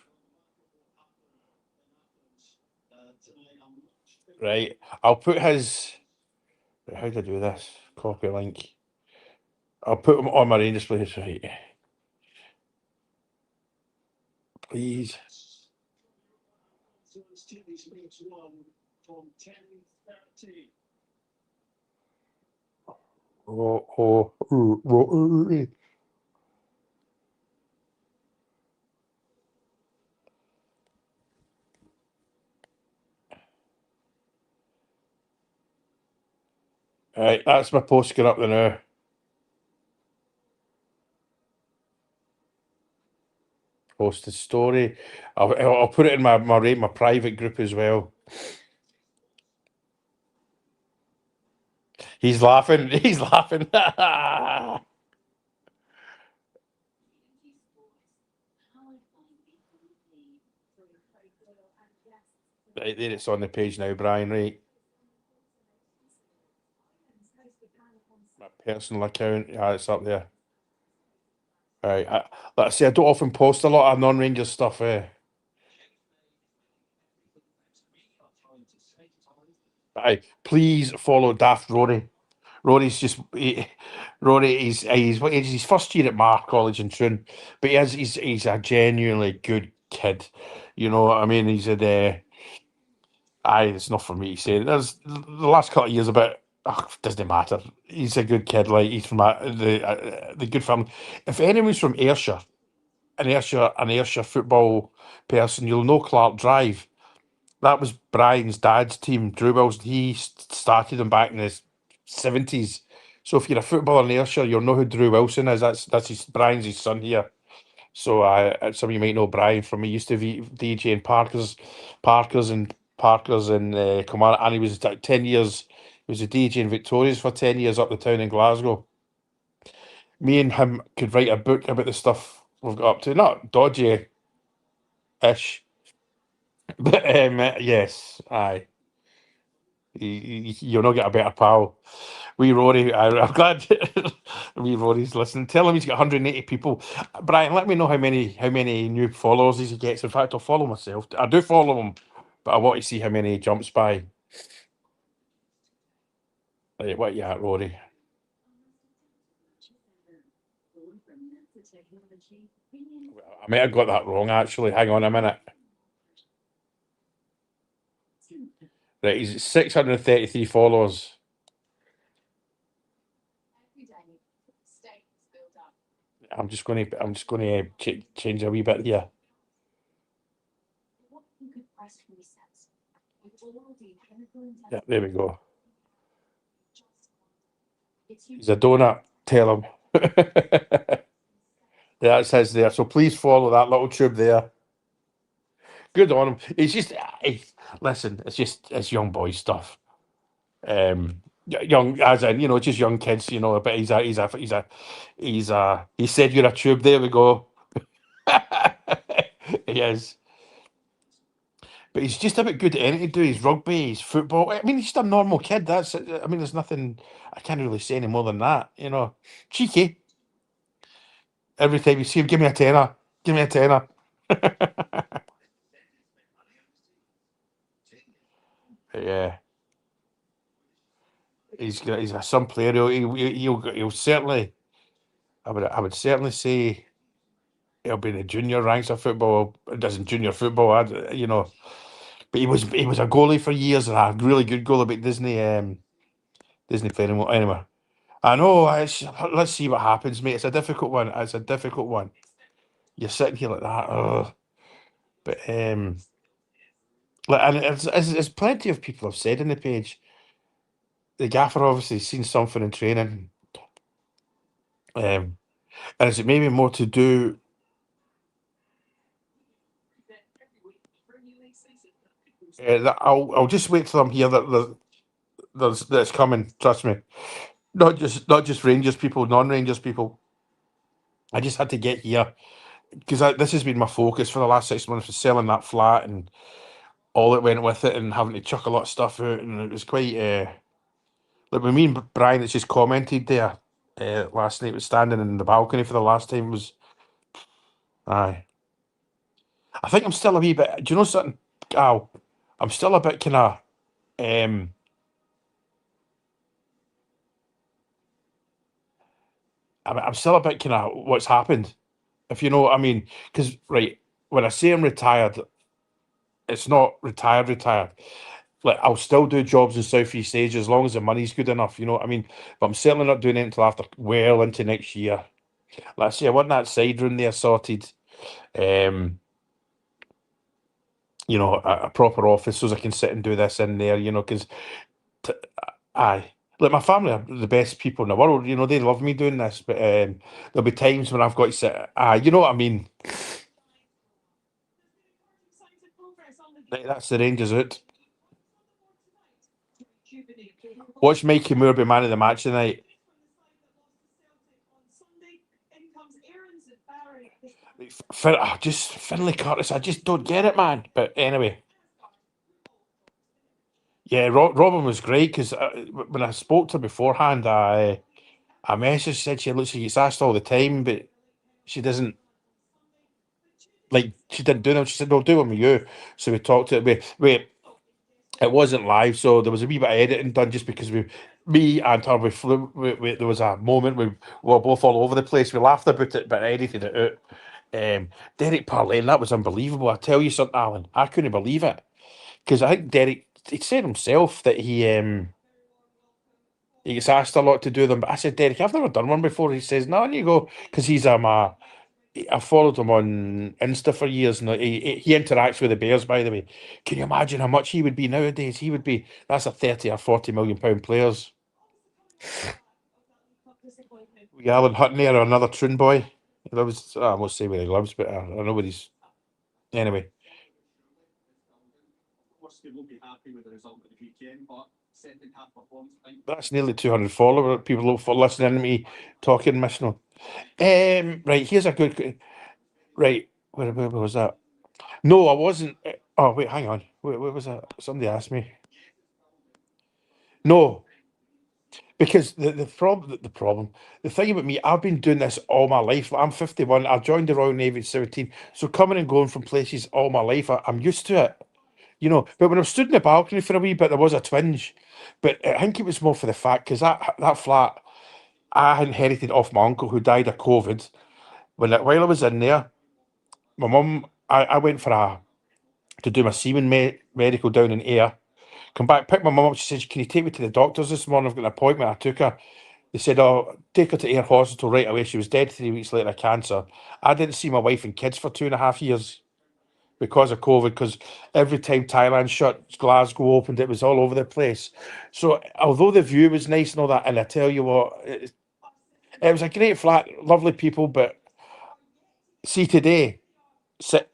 Right, I'll put his. Right, how do I do this? Copy link. I'll put him on my Rangers place. Right, please. Right, that's my post going up there now. post the story. I'll put it in my private group as well. He's laughing. He's laughing. Right there, it's on the page now, Brian. Right, my personal account. Yeah, it's up there. Right. Let's see. I don't often post a lot of non-Rangers stuff. Aye, please follow Daft Rory. Rory's just Rory. He's what age? He's first year at Mar College in Troon, but he's a genuinely good kid. You know what I mean? He's a aye. It's not for me to say. There's the last couple of years about. Doesn't matter. He's a good kid. Like he's from the good family. If anyone's from Ayrshire, an Ayrshire football person, you'll know Clark Drive. That was Brian's dad's team, Drew Wilson. He started them back in the 70s. So if you're a footballer in Ayrshire, you'll know who Drew Wilson is. That's Brian's son here. So some of you might know Brian from he used to be DJ in Parkers and Kilmarnock, and he was 10 years. He was a DJ in Victoria's for 10 years up the town in Glasgow. Me and him could write a book about the stuff we've got up to. Not dodgy-ish, but yes, aye. You'll not get a better pal. Wee Rory, I'm glad wee Rory's listening. Tell him he's got 180 people. Brian, let me know how many new followers he gets. In fact, I'll follow myself. I do follow him, but I want to see how many he jumps by. Right, what you at, Rory? I might have got that wrong actually. Hang on a minute. Right, he's at 633 followers. I'm just going to change a wee bit here. Yeah, there we go. He's a donut. Tell him. Yeah, it says there. So please follow that little tube there. Good on him. It's just, listen. It's young boy stuff. Young as in just young kids. But he said you're a tube. There we go. He is. But he's just about good at anything to do. His rugby, his football. I mean, he's just a normal kid. That's. I mean, there's nothing. I can't really say any more than that. Cheeky. Every time you see him, give me a tenner. Give me a tenner. Yeah, he's a some player. He'll certainly. I would certainly say he'll be in the junior ranks of football. It doesn't junior football. But he was a goalie for years and a really good goalie. But Disney player anyway. I know. Let's see what happens, mate. It's a difficult one. It's a difficult one. You're sitting here like that. Ugh. But and as plenty of people have said in the page, the gaffer obviously seen something in training. And is it maybe more to do? I'll just wait till I'm here. That's coming. Trust me. Not just Rangers people, non-Rangers people. I just had to get here because this has been my focus for the last 6 months, was selling that flat and all that went with it, and having to chuck a lot of stuff out, and it was quite. Like when me and Brian that's just commented there last night was standing in the balcony for the last time was. Aye, I think I'm still a wee bit. Do you know something, Al? I'm still a bit kind of. Um, I'm still a bit kind of what's happened, if you know what I mean. Because right, when I say I'm retired, it's not retired. Retired. Like I'll still do jobs in Southeast Asia as long as the money's good enough. You know what I mean. But I'm certainly not doing it until after well into next year. Let's see. I want that side room there sorted. Um, a proper office so I can sit and do this in there. Because t- aye. Like my family are the best people in the world. They love me doing this, but there'll be times when I've got to sit. You know what I mean. Right, that's the Rangers out. Watch Mikey Moore be man of the match tonight. Just Finlay Curtis, I just don't get it, man. But anyway, yeah, Robin was great because when I spoke to her beforehand, I messaged, said she looks like it's asked all the time, but she doesn't like she didn't do them. She said, "I'll do them with you." So we talked to it. It wasn't live, so there was a wee bit of editing done just because me and her, we flew. There was a moment we were both all over the place. We laughed about it, but edited it out. Derek Parlane, that was unbelievable. I tell you something, Alan, I couldn't believe it because I think Derek, he said himself that he gets asked a lot to do them. But I said, Derek, I've never done one before. He says, no, and you go because I followed him on Insta for years, and he interacts with the Bears. By the way, can you imagine how much he would be nowadays? He would be that's a 30 or 40 million pound players. We Alan Hutton there, or another Troon boy. He loves. I won't say where he lives, but I know where he's. Anyway, that's nearly 200 followers. People for listening to me talking, missing on. Right, here's a good. Right, where was that? No, I wasn't. Oh wait, hang on. Where was that? Somebody asked me. No, because the thing about me, I've been doing this all my life. I'm 51. I joined the Royal Navy at 17. So coming and going from places all my life, I'm used to it. But when I stood in the balcony for a wee bit, there was a twinge. But I think it was more for the fact because that flat I inherited off my uncle who died of COVID. While I was in there, my mum, I went to do my seaman medical down in Ayr. Come back, pick my mum up. She said, "Can you take me to the doctors this morning? I've got an appointment." I took her. They said, "Oh, take her to Ayr Hospital right away." She was dead 3 weeks later of cancer. I didn't see my wife and kids for 2.5 years because of COVID. Because every time Thailand shut, Glasgow opened, it was all over the place. So, although the view was nice and all that, and I tell you what, it was a great flat, lovely people. But see today, sit.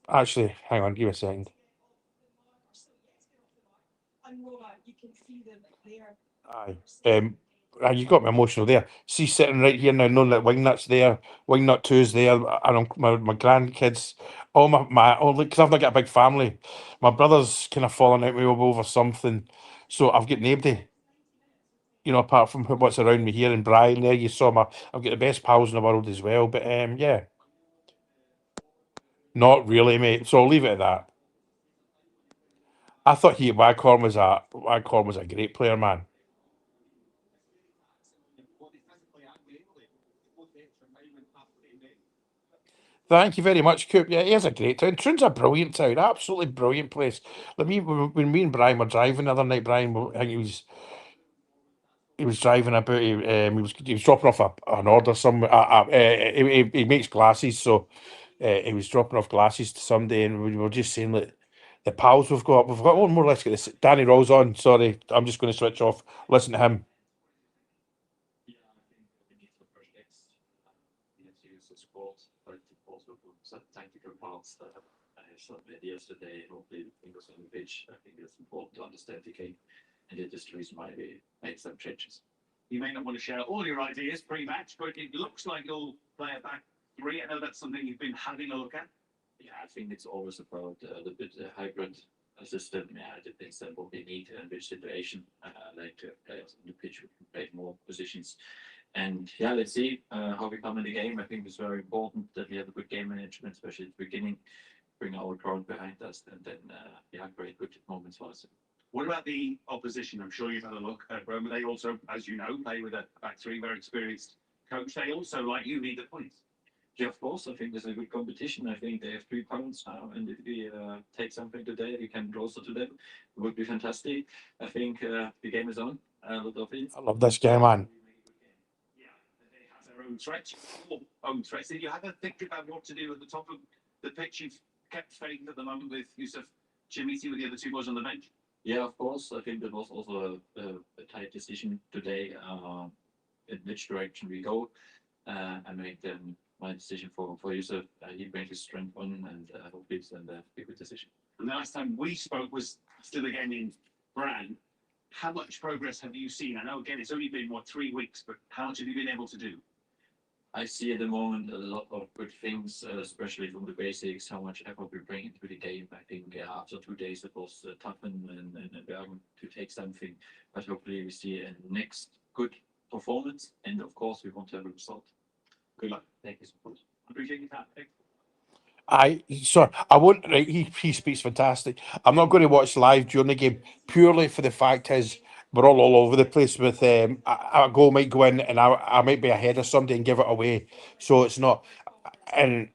Actually, hang on, give me a second. Aye. You got me emotional there. See, sitting right here now, knowing that Wingnut's there, Wingnut 2's there, and my grandkids, because I've not got a big family. My brother's kind of fallen out with me over something, so I've got nobody, apart from what's around me here in Brian. There, you saw I've got the best pals in the world as well. But yeah, not really, mate. So I'll leave it at that. I thought Waghorn was a great player, man. Thank you very much, Coop. Yeah, he is a great town. Troon's a brilliant town, absolutely brilliant place. Like when me and Brian were driving the other night, I think he was driving about. He was dropping off an order somewhere. He makes glasses, so he was dropping off glasses to somebody, and we were just saying that the pals we've got one more. Let's get this. Danny Rose on. Sorry, I'm just going to switch off. Listen to him. You may not want to share all your ideas pre-match, but it looks like you'll play a back three. I know that's something you've been having a look at. What about the opposition? I'm sure you've had a look at Roma. They also, as you know, play with a back three, very experienced coach. They also, like you, need the points. I love this guy, man. Yeah, they have their own threats, your own threats. Did you have a think about what to do at the top of the pitch? You've kept faith at the moment with Yusuf Chimiti with the other two boys on the bench. And the last time we spoke was after the game in Bran. How much progress have you seen? I know, again, it's only been, 3 weeks, but how much have you been able to do? I see at the moment a lot of good things, especially from the basics, how much effort we bring into the game. I think after 2 days it was tough and Bergen to take something, but hopefully we see a next good performance. And of course, we want to have a result. Good luck. Thank you so much. Appreciate your time. Thanks. I won't. Right, he speaks fantastic. I'm not going to watch live during the game purely for the fact is we're all over the place with a goal might go in and I might be ahead of somebody and give it away. So it's not. And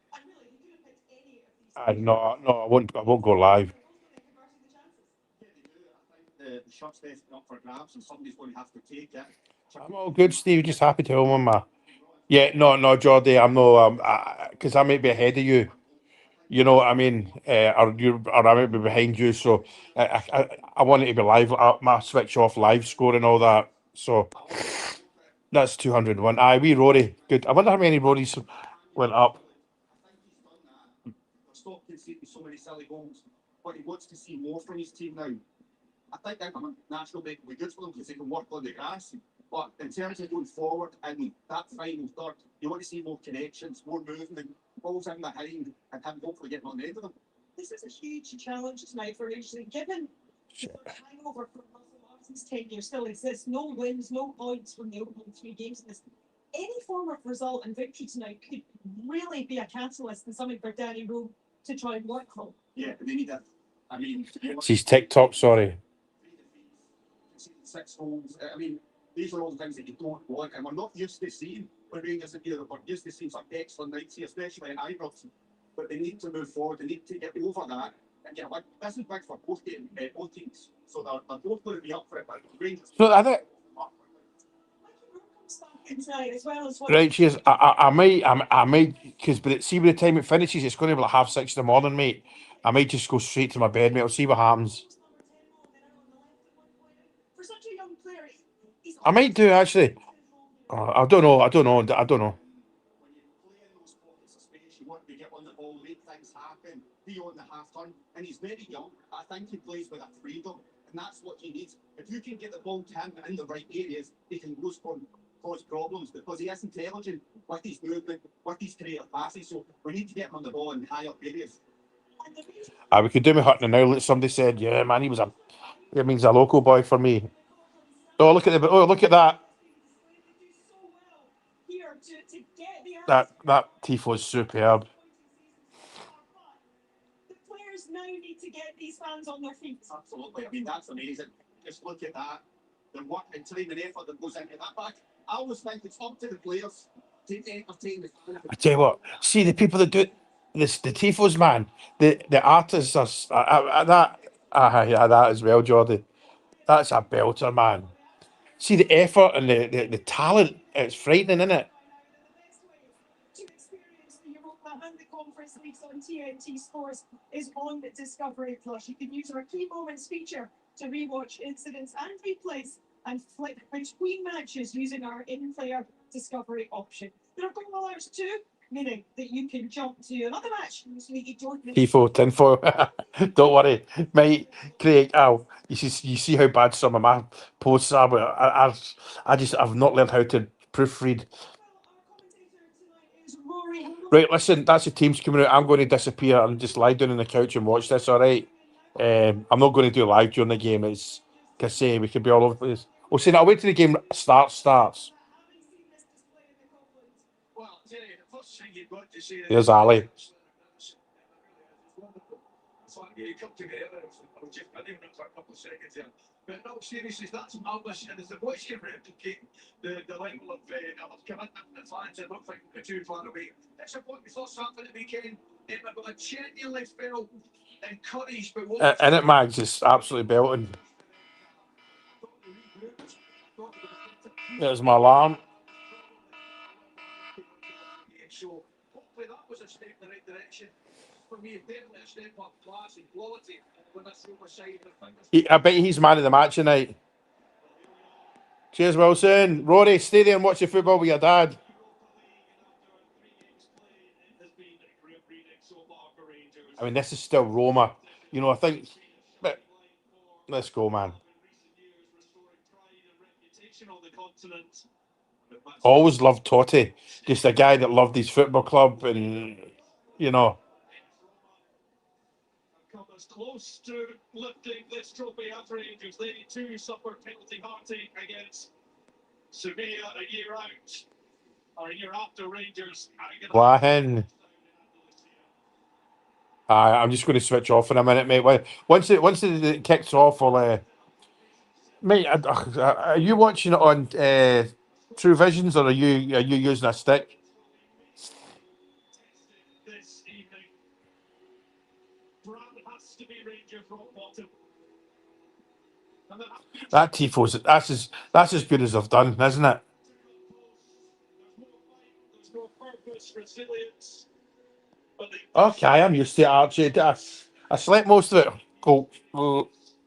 I won't go live. The shot's definitely up for grabs, and somebody's going to have to take it. I'm all good, Steve. Just happy to home on my. Yeah, no, Jordy. I'm no because I might be ahead of you. You know what I mean? Or I might be behind you. So I want it to be live. My switch off live score and all that. So that's 201. Aye, we Rory. Good. I wonder how many Rorys went up. Stop conceding so many silly goals, but he wants to see more from his team now. I think that national break will be good for them because they can work on the grass. But in terms of going forward and that final third, you want to see more connections, more movement, balls in behind, and him hopefully getting on the end of them. This is a huge challenge tonight for Rangers, given the hangover from Russell Martin's tenure still exists. No wins, no points from the opening 3 games in this. Any form of result and victory tonight could really be a catalyst and something for Danny Rome to try and work from. Yeah, they need that. I mean, She's TikTok. Sorry. 6 goals. I mean, these are all things that you don't want, and we're not used to seeing when Rangers are here. We're used to seeing some excellent nights here, especially in Ibrox. But they need to move forward. They need to get over that and get a win. This is big for both teams, so they're both going to be up for it. But Rangers. So I think. Tonight, as well as what Right, cheers. I might, because see by the time it finishes, it's going to be like 6:30 in the morning, mate. I might just go straight to my bed, mate. I'll see what happens. for such a young player, he's I might do actually. I don't know. When you play in those pockets of space, you want to get on the ball, make things happen, be on the half turn. And he's very young. I think he plays with a freedom, and that's what he needs. If you can get the ball to him in the right areas, he can cause problems because he is intelligent with his movement, with his creative passes. So we need to get him on the ball in higher areas. We could do me hurting now. Like somebody said, yeah, man, it means a local boy for me. Oh, look at that. here to get the That tifo's superb. The players now need to get these fans on their feet. Absolutely. I mean, that's amazing. Just look at that. The work and time and effort that goes into that back. I always think it's up to the players to entertain the fans. I tell you what, see the people that do this, the tifos, man, the artists are that. Yeah, that as well, Jordy. That's a belter, man. See the effort and the talent. It's frightening, isn't it? To experience the Europa and the Conference Leagues on TNT Sports is on Discovery Plus. You can use our Key Moments feature to rewatch incidents and replays and flick between matches using our in-player discovery option. There are goal alerts too, meaning that you can jump to another match so that you don't miss. Tifo, tinfo. Don't worry, mate. Craig, you see how bad some of my posts are, but I've not learned how to proofread. Right, listen, that's the teams coming out. I'm going to disappear and just lie down on the couch and watch this, all right? I'm not going to do live during the game. It's, like I say, we could be all over the place. Oh, see, I'll wait till the game starts. Well, Jerry, the first thing you've got to say There's Ali. So you come together. I was just running for a couple of seconds there. But in all seriousness, that's marvellous. And as the boys can replicate the level of commitment and fans, it looks like they're too far away. It's what we thought something at the weekend. It was genuinely felt encouraged. But And it, Mags, is absolutely belting. There's my alarm. So hopefully that was a step in the right direction. For me, definitely a step up class and quality when that's Roma side. I bet he's man of the match tonight. Cheers, Wilson. Rory, stay there and watch the football with your dad. I mean, this is still Roma. You know, I think. But let's go, man. Always loved Totti. Just a guy that loved his football club, and you know. Come as close to lifting this trophy after Rangers. They too suffered penalty heartache against Sevilla a year out, or a year after Rangers. Wahin. I'm just going to switch off in a minute, mate. Once it kicks off, mate. Are you watching it on True Visions, or are you using a stick? This evening, Brand has to be Rangers rock bottom. That tifo's that's as good as I've done, isn't it? There's no purpose, resilience. Okay, I'm used to it, Archie. I slept most of it. Go,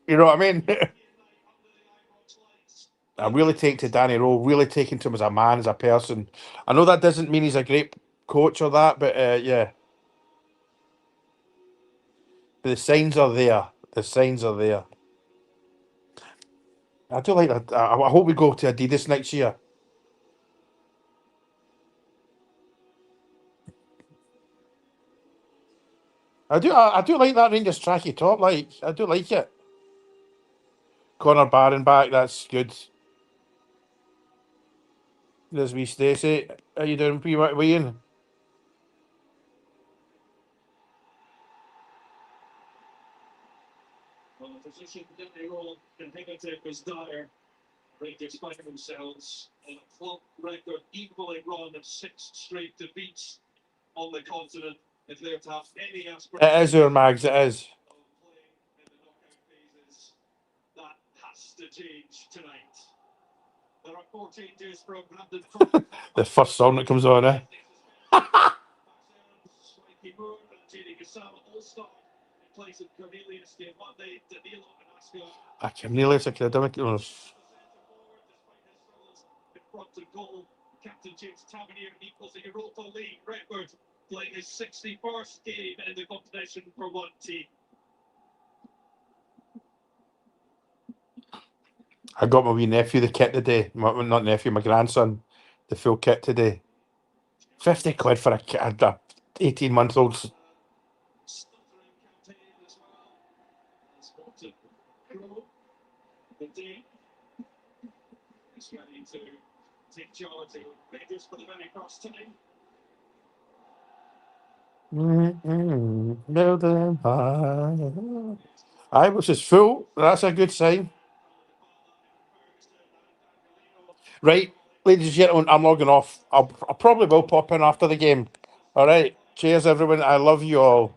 you know what I mean? I really take to Danny Rowe, really taking to him as a man, as a person. I know that doesn't mean he's a great coach or that, but yeah. The signs are there. The signs are there. I do like that. I hope we go to Adidas next year. I do like that Rangers tracky top. Like, I do like it. Connor Barron back. That's good. There's me, Stacey. How you doing, Ian? Well, the position that they all inhibited was dire. Rangers find themselves on a club record equaling run of 6 straight defeats on the continent. If they're to have any aspiration It is our Mags. It is. of playing in the knockout phases, that has to change tonight. There are 4 changes from Brandon. The first song that comes on, eh? Franky Moore and Jady Gassama all start in place of Cornelius Game Monday, Danilo and Asco. Cornelius Academic. In front of goal, Captain James Tavernier equals the Europa League record, playing his 61st game in the competition for one team. I got my wee nephew the kit today. Not nephew, my grandson, the full kit today. 50 quid for a 18-month-old. Stuttering campaign as well. It's got to grow. The day is ready to take charge of Rangers for the very first time. I was just full. That's a good sign. Right, ladies and gentlemen, I'm logging off. I probably will pop in after the game. All right. Cheers, everyone. I love you all.